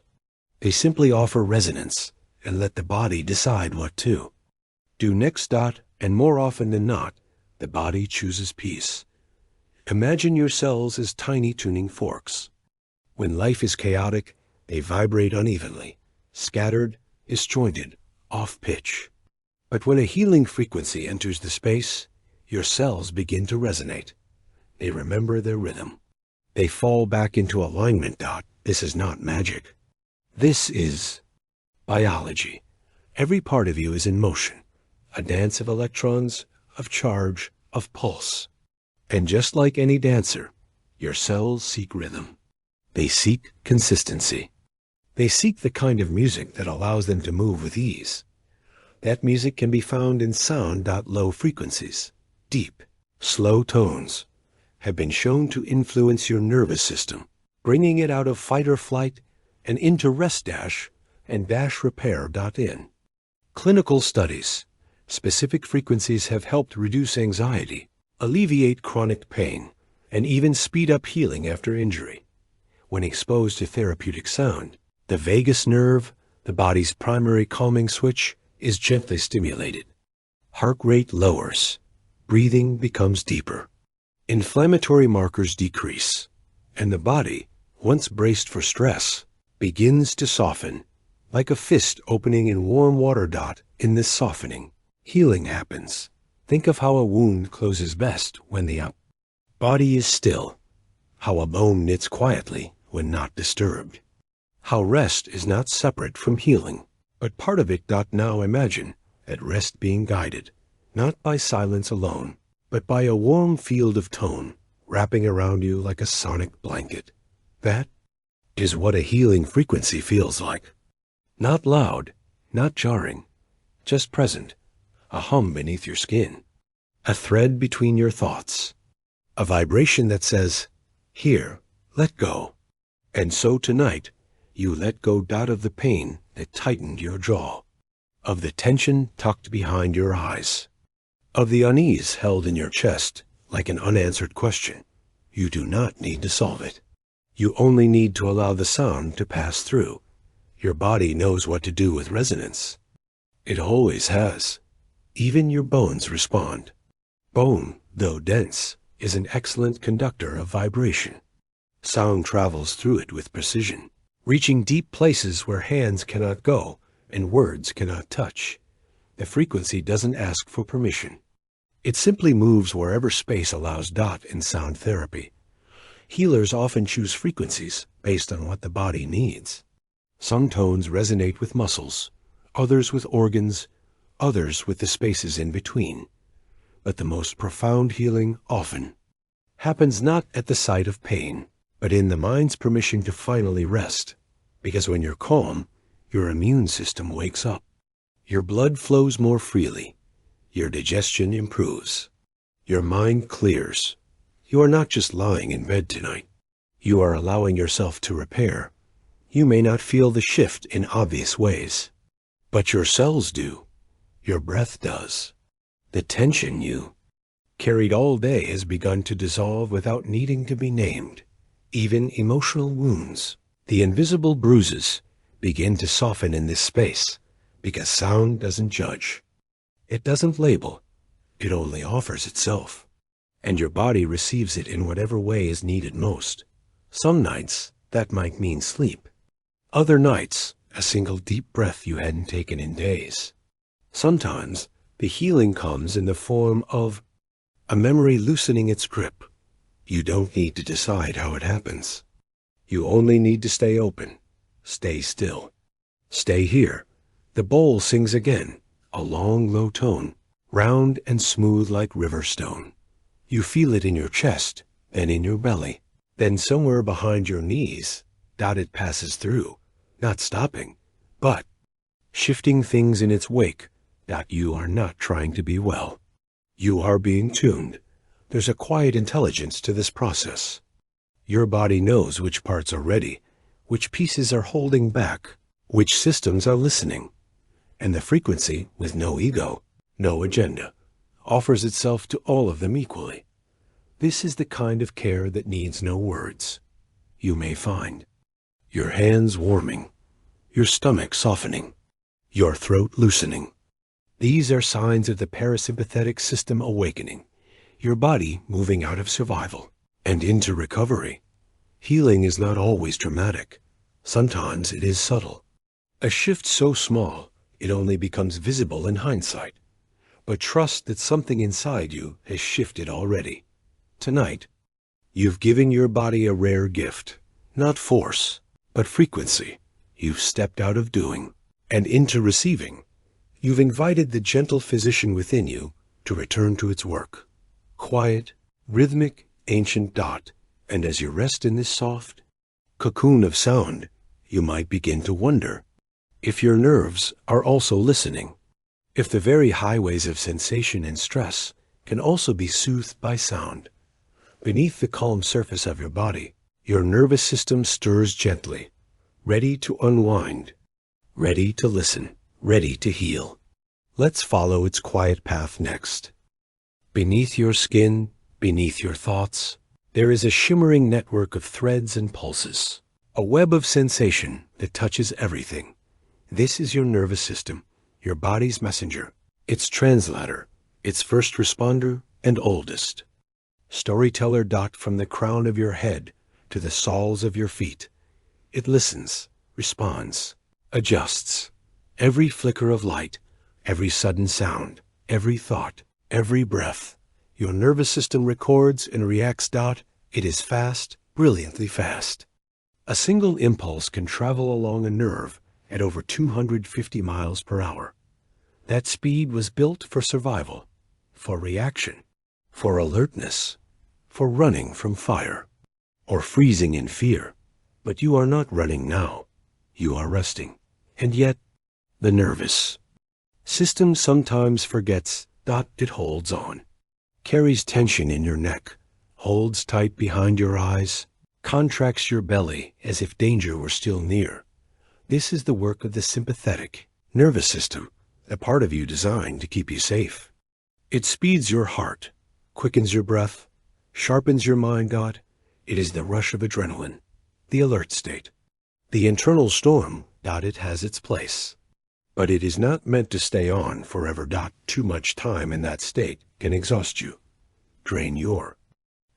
They simply offer resonance and let the body decide what to do next. And more often than not, the body chooses peace. Imagine your cells as tiny tuning forks. When life is chaotic, they vibrate unevenly, scattered, disjointed, off pitch. But when a healing frequency enters the space, your cells begin to resonate. They remember their rhythm. They fall back into alignment. This is not magic. This is biology. Every part of you is in motion, a dance of electrons, of charge, of pulse. And just like any dancer, your cells seek rhythm. They seek consistency. They seek the kind of music that allows them to move with ease. That music can be found in sound. Low frequencies, deep, slow tones, have been shown to influence your nervous system, bringing it out of fight or flight and into rest and repair. In clinical studies, specific frequencies have helped reduce anxiety, alleviate chronic pain, and even speed up healing after injury. When exposed to therapeutic sound, the vagus nerve, the body's primary calming switch, is gently stimulated. Heart rate lowers. Breathing becomes deeper. Inflammatory markers decrease, and the body, once braced for stress, begins to soften, like a fist opening in warm water. In this softening, healing happens. Think of how a wound closes best when the body is still, how a bone knits quietly when not disturbed, how rest is not separate from healing, but part of it. Now imagine at rest being guided, not by silence alone, but by a warm field of tone wrapping around you like a sonic blanket. That is what a healing frequency feels like. Not loud, not jarring, just present, a hum beneath your skin, a thread between your thoughts, a vibration that says, here, let go. And so tonight, you let go. Of the pain that tightened your jaw, of the tension tucked behind your eyes, of the unease held in your chest like an unanswered question. You do not need to solve it. You only need to allow the sound to pass through. Your body knows what to do with resonance. It always has. Even your bones respond. Bone, though dense, is an excellent conductor of vibration. Sound travels through it with precision, reaching deep places where hands cannot go and words cannot touch. The frequency doesn't ask for permission. It simply moves wherever space allows. In sound therapy, healers often choose frequencies based on what the body needs. Some tones resonate with muscles, others with organs, others with the spaces in between. But the most profound healing often happens not at the site of pain, but in the mind's permission to finally rest. Because when you're calm, your immune system wakes up. Your blood flows more freely. Your digestion improves. Your mind clears. You are not just lying in bed tonight. You are allowing yourself to repair. You may not feel the shift in obvious ways, but your cells do. Your breath does. The tension you carried all day has begun to dissolve without needing to be named. Even emotional wounds, the invisible bruises, begin to soften in this space because sound doesn't judge. It doesn't label. It only offers itself. and your body receives it in whatever way is needed most. Some nights, that might mean sleep. Other nights, a single deep breath you hadn't taken in days. Sometimes, the healing comes in the form of a memory loosening its grip. You don't need to decide how it happens. You only need to stay open, stay still. Stay here. The bowl sings again, a long, low tone, round and smooth like river stone. You feel it in your chest, then in your belly, then somewhere behind your knees. It passes through, not stopping, but shifting things in its wake. You are not trying to be well. You are being tuned. There's a quiet intelligence to this process. Your body knows which parts are ready, which pieces are holding back, which systems are listening. And the frequency, with no ego, no agenda, offers itself to all of them equally. This is the kind of care that needs no words. You may find your hands warming, your stomach softening, your throat loosening. These are signs of the parasympathetic system awakening, your body moving out of survival and into recovery. Healing is not always dramatic. Sometimes it is subtle. A shift so small, it only becomes visible in hindsight. But trust that something inside you has shifted already. Tonight, you've given your body a rare gift, not force, but frequency. You've stepped out of doing and into receiving. You've invited the gentle physician within you to return to its work. Quiet, rhythmic, ancient dot. And as you rest in this soft cocoon of sound, you might begin to wonder if your nerves are also listening, if the very highways of sensation and stress can also be soothed by sound. Beneath the calm surface of your body, your nervous system stirs gently, ready to unwind, ready to listen, ready to heal. Let's follow its quiet path next. Beneath your skin, beneath your thoughts, there is a shimmering network of threads and pulses, a web of sensation that touches everything. This is your nervous system, your body's messenger, its translator, its first responder and oldest. Storyteller. From the crown of your head to the soles of your feet. It listens, responds, adjusts. Every flicker of light, every sudden sound, every thought, every breath. Your nervous system records and reacts. It is fast, brilliantly fast. A single impulse can travel along a nerve at over 250 miles per hour. That speed was built for survival, for reaction, for alertness, for running from fire, or freezing in fear. But you are not running now. You are resting. And yet, the nervous system sometimes forgets. It holds on, carries tension in your neck, holds tight behind your eyes, contracts your belly as if danger were still near. This is the work of the sympathetic nervous system, a part of you designed to keep you safe. It speeds your heart, quickens your breath, sharpens your mind. It is the rush of adrenaline, the alert state, the internal storm. It has its place. But it is not meant to stay on forever. Too much time in that state can exhaust you, drain your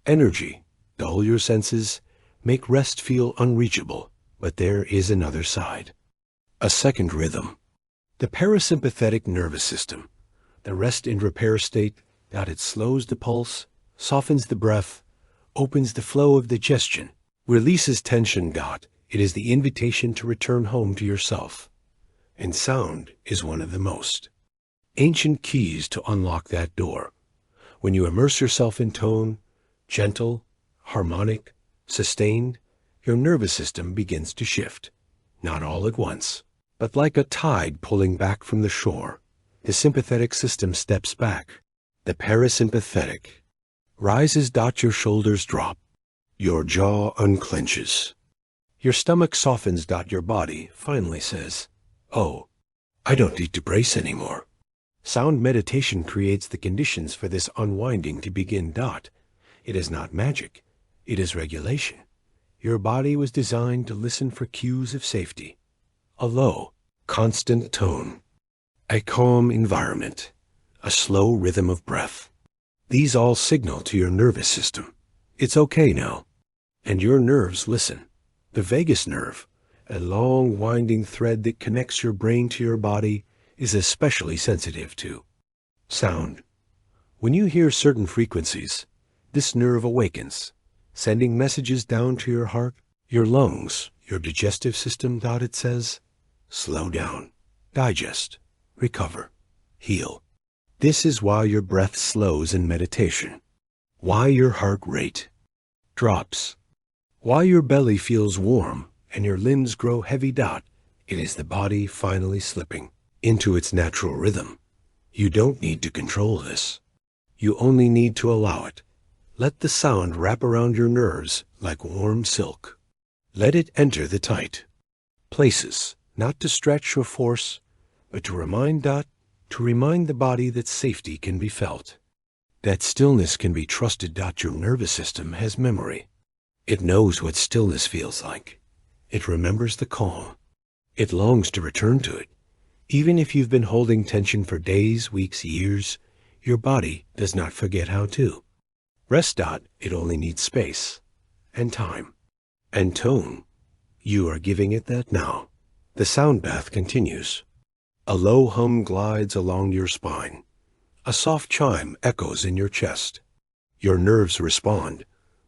energy, dull your senses, make rest feel unreachable. But there is another side, a second rhythm. The parasympathetic nervous system, the rest and repair state. It slows the pulse, softens the breath, opens the flow of digestion, releases tension. It is the invitation to return home to yourself. And sound is one of the most ancient keys to unlock that door. When you immerse yourself in tone, gentle, harmonic, sustained, your nervous system begins to shift. Not all at once, but like a tide pulling back from the shore. The sympathetic system steps back. The parasympathetic rises. Your shoulders drop. Your jaw unclenches. Your stomach softens. Your body finally says, "Oh, I don't need to brace anymore." Sound meditation creates the conditions for this unwinding to begin. It is not magic. It is regulation. Your body was designed to listen for cues of safety. A low, constant tone. A calm environment. A slow rhythm of breath. These all signal to your nervous system. It's okay now. And your nerves listen. The vagus nerve, a long winding thread that connects your brain to your body, is especially sensitive to sound. When you hear certain frequencies, this nerve awakens, sending messages down to your heart, your lungs, your digestive system. It says, slow down, digest, recover, heal. This is why your breath slows in meditation, why your heart rate drops, why your belly feels warm and your limbs grow heavy. It is the body finally slipping into its natural rhythm. You don't need to control this. You only need to allow it. Let the sound wrap around your nerves like warm silk. Let it enter the tight places, not to stretch or force, but to remind the body that safety can be felt, that stillness can be trusted. Your nervous system has memory. It knows what stillness feels like. It remembers the calm. It longs to return to it. Even if you've been holding tension for days, weeks, years, your body does not forget how to rest. It only needs space and time and tone. You are giving it that now. The sound bath continues. A low hum glides along your spine. A soft chime echoes in your chest. Your nerves respond,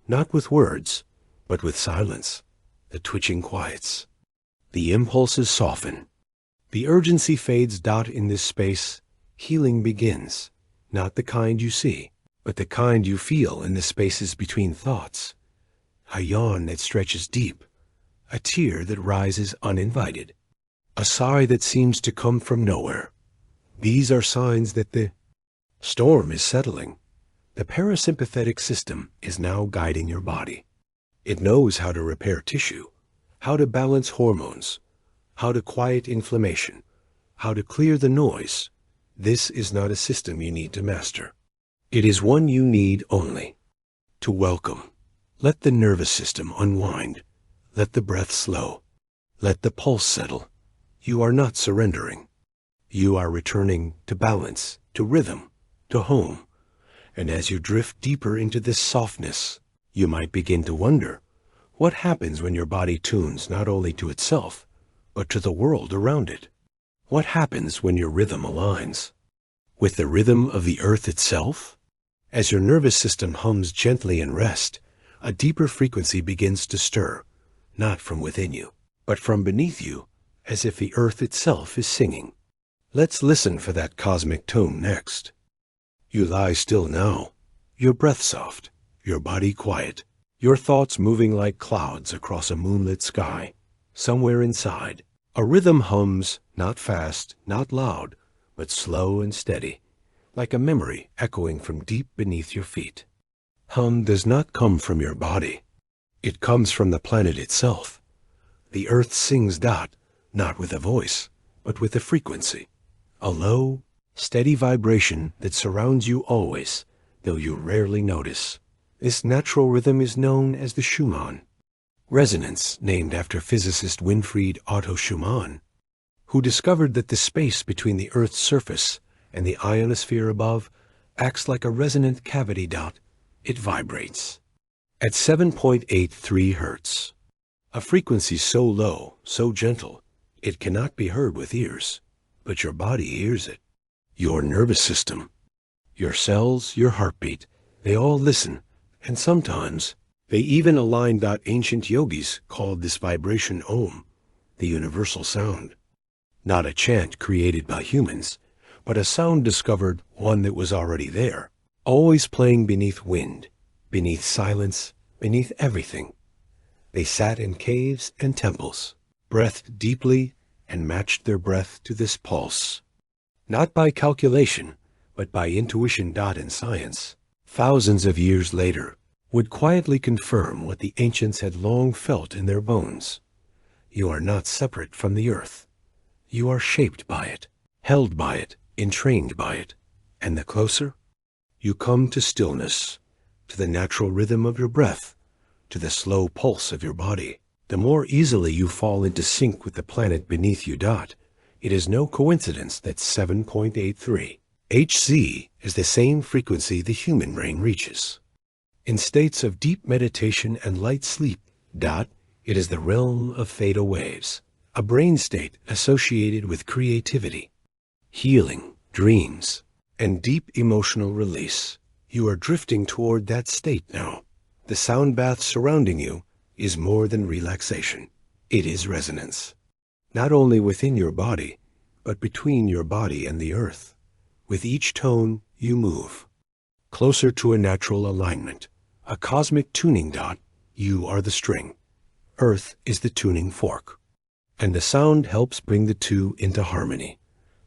not with words, but with silence. The twitching quiets. The impulses soften. The urgency fades. In this space, healing begins. Not the kind you see, but the kind you feel in the spaces between thoughts. A yawn that stretches deep. A tear that rises uninvited. A sigh that seems to come from nowhere. These are signs that the storm is settling. The parasympathetic system is now guiding your body. It knows how to repair tissue, how to balance hormones, how to quiet inflammation, how to clear the noise. This is not a system you need to master. It is one you need only to welcome. Let the nervous system unwind. Let the breath slow. Let the pulse settle. You are not surrendering. You are returning to balance, to rhythm, to home. And as you drift deeper into this softness, you might begin to wonder, what happens when your body tunes not only to itself, but to the world around it? What happens when your rhythm aligns with the rhythm of the earth itself? As your nervous system hums gently in rest, a deeper frequency begins to stir, not from within you, but from beneath you, as if the earth itself is singing. Let's listen for that cosmic tone next. You lie still now, your breath soft, your body quiet, your thoughts moving like clouds across a moonlit sky. Somewhere inside, a rhythm hums, not fast, not loud, but slow and steady, like a memory echoing from deep beneath your feet. Hum does not come from your body. It comes from the planet itself. The earth sings not with a voice, but with a frequency, a low, steady vibration that surrounds you always, though you rarely notice. This natural rhythm is known as the Schumann resonance, named after physicist Winfried Otto Schumann, who discovered that the space between the Earth's surface and the ionosphere above acts like a resonant cavity. It vibrates at 7.83 hertz, a frequency so low, so gentle, it cannot be heard with ears, but your body hears it. Your nervous system, your cells, your heartbeat, they all listen, and sometimes they even align. Ancient yogis called this vibration Om, the universal sound. Not a chant created by humans, but a sound discovered, one that was already there, always playing beneath wind, beneath silence, beneath everything. They sat in caves and temples, breathed deeply, and matched their breath to this pulse. Not by calculation, but by intuition. And science, thousands of years later, would quietly confirm what the ancients had long felt in their bones. You are not separate from the earth. You are shaped by it, held by it, entrained by it. And the closer you come to stillness, to the natural rhythm of your breath, to the slow pulse of your body, the more easily you fall into sync with the planet beneath you. It is no coincidence that 7.83 Hz is the same frequency the human brain reaches. In states of deep meditation and light sleep, it is the realm of theta waves, a brain state associated with creativity, healing, dreams, and deep emotional release. You are drifting toward that state now. The sound bath surrounding you is more than relaxation. It is resonance. Not only within your body, but between your body and the earth. With each tone, you move closer to a natural alignment, a cosmic tuning. You are the string. Earth is the tuning fork. And the sound helps bring the two into harmony.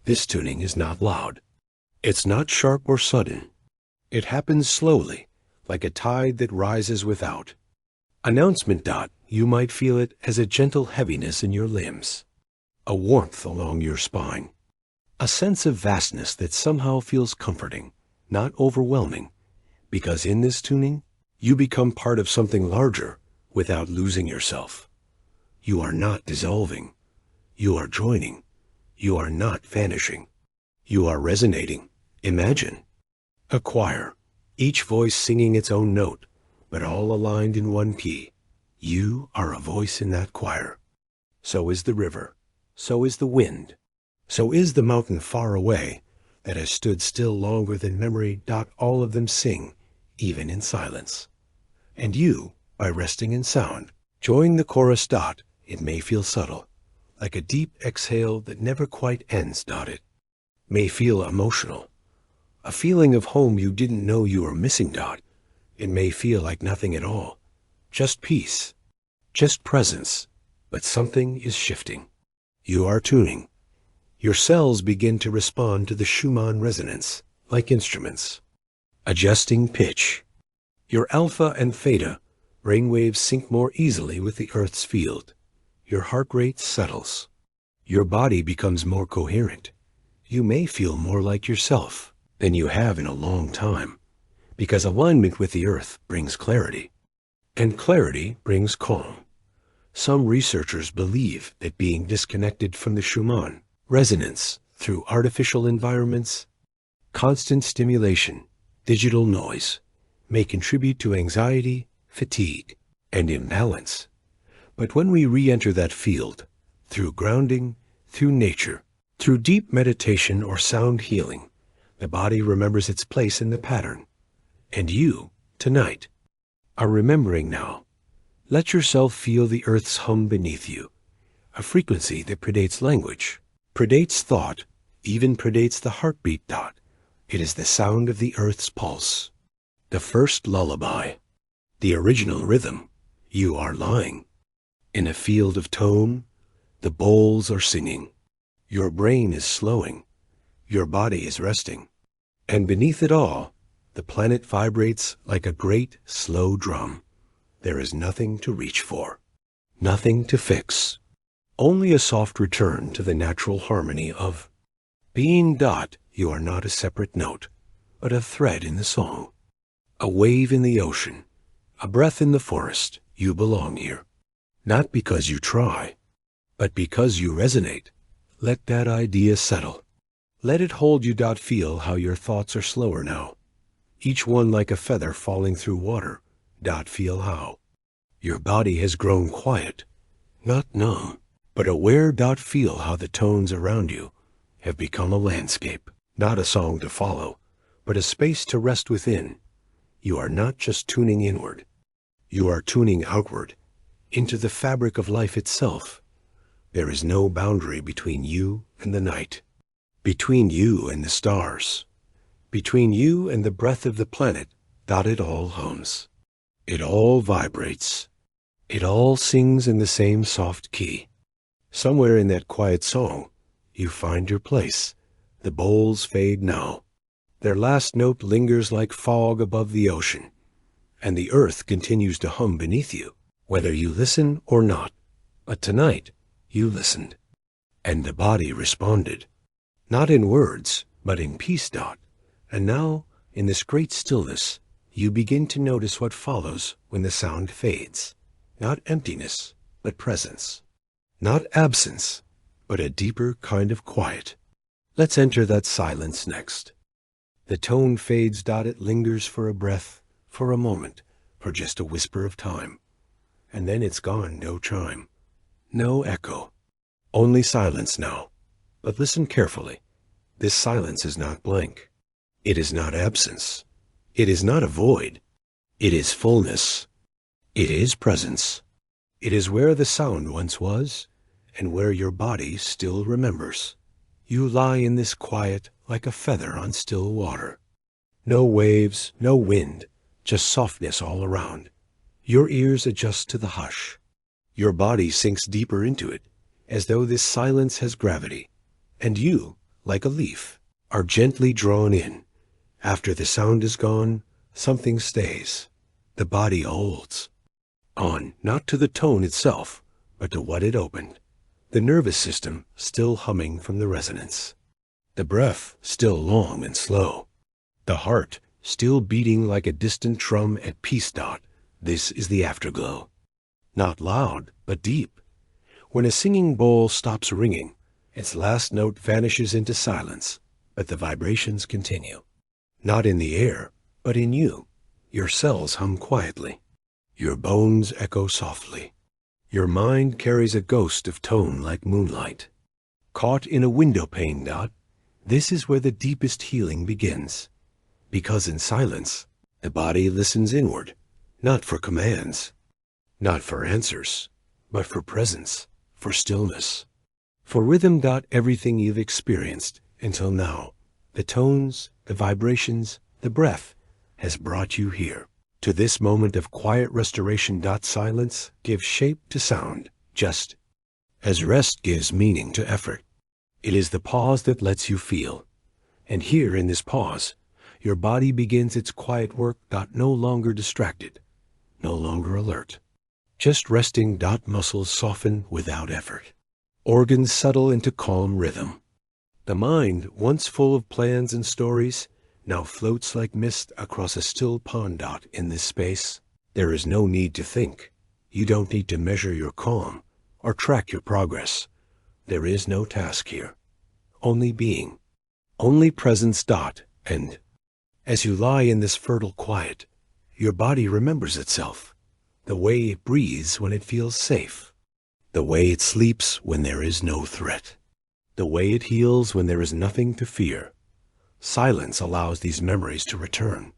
This tuning is not loud. It's not sharp or sudden. It happens slowly, like a tide that rises without. Announcement. You might feel it as a gentle heaviness in your limbs, a warmth along your spine, a sense of vastness that somehow feels comforting, not overwhelming, because in this tuning, you become part of something larger without losing yourself. You are not dissolving. You are joining. You are not vanishing. You are resonating. Imagine a choir, each voice singing its own note, but all aligned in one key. You are a voice in that choir. So is the river. So is the wind. So is the mountain far away that has stood still longer than memory. All of them sing, even in silence. And you, by resting in sound, join the chorus. It may feel subtle, like a deep exhale that never quite ends. It may feel emotional, a feeling of home you didn't know you were missing. It may feel like nothing at all, just peace, just presence, but something is shifting. You are tuning. Your cells begin to respond to the Schumann resonance, like instruments, adjusting pitch. Your alpha and theta brainwaves sync more easily with the Earth's field. Your heart rate settles. Your body becomes more coherent. You may feel more like yourself than you have in a long time, because alignment with the Earth brings clarity, and clarity brings calm. Some researchers believe that being disconnected from the Schumann resonance through artificial environments, constant stimulation, digital noise, may contribute to anxiety, fatigue, and imbalance. But when we re-enter that field, through grounding, through nature, through deep meditation or sound healing, the body remembers its place in the pattern. And you, tonight, are remembering now. Let yourself feel the Earth's hum beneath you, a frequency that predates language, predates thought, even predates the heartbeat. It is the sound of the Earth's pulse, the first lullaby, the original rhythm. You are lying. In a field of tone, the bowls are singing. Your brain is slowing. Your body is resting. And beneath it all, the planet vibrates like a great, slow drum. There is nothing to reach for, nothing to fix, only a soft return to the natural harmony of being. You are not a separate note, but a thread in the song, a wave in the ocean, a breath in the forest. You belong here, not because you try, but because you resonate. Let that idea settle. Let it hold you. Feel how your thoughts are slower now, each one like a feather falling through water. Feel how your body has grown quiet, not numb, but aware. Feel how the tones around you have become a landscape, not a song to follow, but a space to rest within. You are not just tuning inward. You are tuning outward, into the fabric of life itself. There is no boundary between you and the night, between you and the stars, between you and the breath of the planet. It all hums. It all vibrates. It all sings in the same soft key. Somewhere in that quiet song, you find your place. The bowls fade now. Their last note lingers like fog above the ocean, and the earth continues to hum beneath you, whether you listen or not. But tonight, you listened, and the body responded, not in words, but in peace. And now, in this great stillness, you begin to notice what follows when the sound fades. Not emptiness, but presence. Not absence, but a deeper kind of quiet. Let's enter that silence next. The tone fades. It lingers for a breath, for a moment, for just a whisper of time. And then it's gone. No chime, no echo, only silence now. But listen carefully. This silence is not blank. It is not absence. It is not a void. It is fullness. It is presence. It is where the sound once was, and where your body still remembers. You lie in this quiet like a feather on still water. No waves, no wind, just softness all around. Your ears adjust to the hush. Your body sinks deeper into it, as though this silence has gravity. And you, like a leaf, are gently drawn in. After the sound is gone, something stays. The body holds on, not to the tone itself, but to what it opened. The nervous system still humming from the resonance. The breath still long and slow. The heart still beating like a distant drum at peace. This is the afterglow. Not loud, but deep. When a singing bowl stops ringing, its last note vanishes into silence, but the vibrations continue. Not in the air, but in you. Your cells hum quietly. Your bones echo softly. Your mind carries a ghost of tone like moonlight. Caught in a window pane. This is where the deepest healing begins. Because in silence, the body listens inward, not for commands, not for answers, but for presence, for stillness, for rhythm. Everything you've experienced until now, the tones, the vibrations, the breath, has brought you here, to this moment of quiet restoration. Silence gives shape to sound, just as rest gives meaning to effort. It is the pause that lets you feel. And here in this pause, your body begins its quiet work. No longer distracted, no longer alert, just resting. Muscles soften without effort. Organs settle into calm rhythm. The mind, once full of plans and stories, now floats like mist across a still pond. In this space, there is no need to think. You don't need to measure your calm or track your progress. There is no task here, only being, only presence. And as you lie in this fertile quiet, your body remembers itself, the way it breathes when it feels safe, the way it sleeps when there is no threat, the way it heals when there is nothing to fear. Silence allows these memories to return,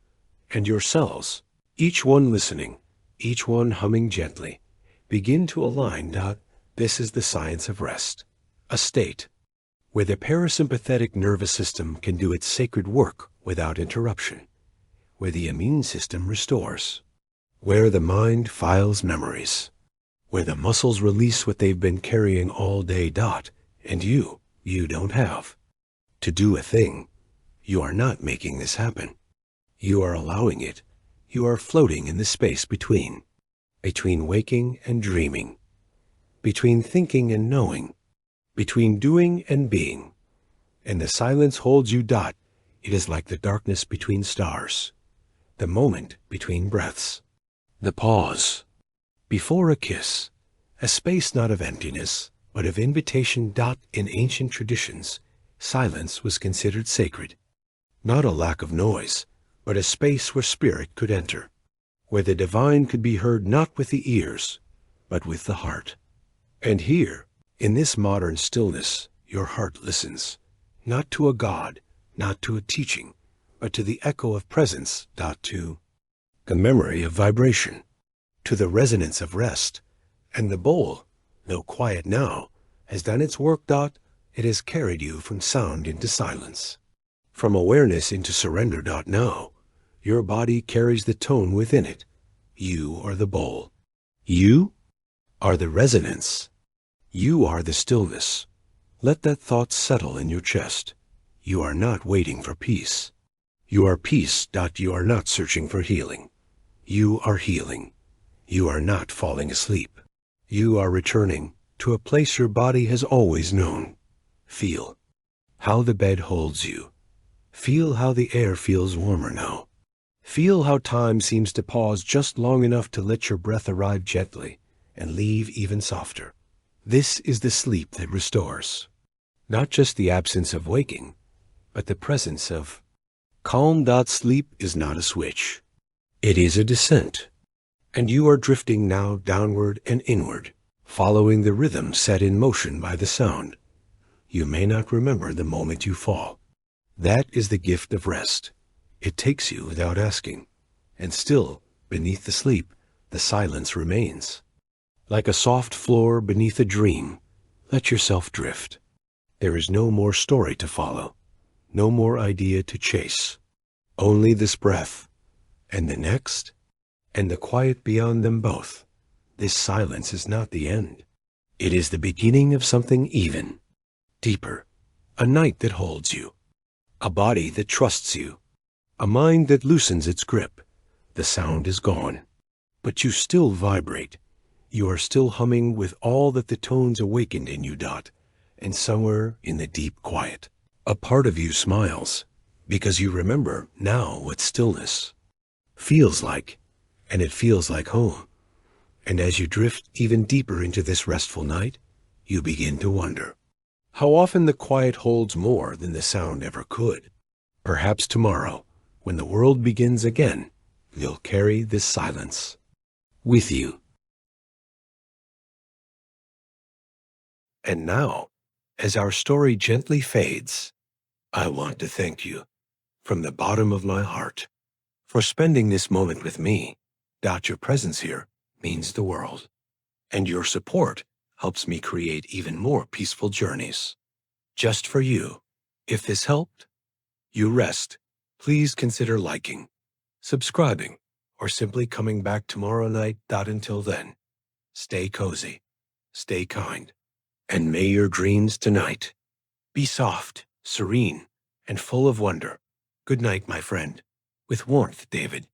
and your cells, each one listening, each one humming gently, begin to align. This is the science of rest, a state where the parasympathetic nervous system can do its sacred work without interruption, where the immune system restores, where the mind files memories, where the muscles release what they've been carrying all day. And you don't have to do a thing. You are not making this happen. You are allowing it. You are floating in the space between waking and dreaming, between thinking and knowing, between doing and being. And the silence holds you. It is like the darkness between stars, the moment between breaths, the pause before a kiss, a space not of emptiness, but of invitation. In ancient traditions, silence was considered sacred. Not a lack of noise, but a space where spirit could enter, where the divine could be heard not with the ears, but with the heart. And here, in this modern stillness, your heart listens, not to a god, not to a teaching, but to the echo of presence. To the memory of vibration, to the resonance of rest. And the bowl, though quiet now, has done its work. It has carried you from sound into silence, from awareness into surrender. Now, your body carries the tone within it. You are the bowl. You are the resonance. You are the stillness. Let that thought settle in your chest. You are not waiting for peace. You are peace. You are not searching for healing. You are healing. You are not falling asleep. You are returning to a place your body has always known. Feel how the bed holds you. Feel how the air feels warmer now. Feel how time seems to pause just long enough to let your breath arrive gently and leave even softer. This is the sleep that restores. Not just the absence of waking, but the presence of Calm. Sleep is not a switch. It is a descent. And you are drifting now downward and inward, following the rhythm set in motion by the sound. You may not remember the moment you fall. That is the gift of rest. It takes you without asking. And still, beneath the sleep, the silence remains. Like a soft floor beneath a dream, let yourself drift. There is no more story to follow, no more idea to chase. Only this breath, and the next, and the quiet beyond them both. This silence is not the end. It is the beginning of something even, deeper, a night that holds you, a body that trusts you, a mind that loosens its grip. The sound is gone, but you still vibrate. You are still humming with all that the tones awakened in you. And somewhere in the deep quiet, a part of you smiles, because you remember now what stillness feels like, and it feels like home. And as you drift even deeper into this restful night, you begin to wonder how often the quiet holds more than the sound ever could. Perhaps tomorrow, when the world begins again, you'll carry this silence with you. And now, as our story gently fades, I want to thank you from the bottom of my heart for spending this moment with me. Your presence here means the world, and your support helps me create even more peaceful journeys. Just for you. If this helped you rest, please consider liking, subscribing, or simply coming back tomorrow night. Until then, stay cozy, stay kind, and may your dreams tonight be soft, serene, and full of wonder. Good night, my friend. With warmth, David.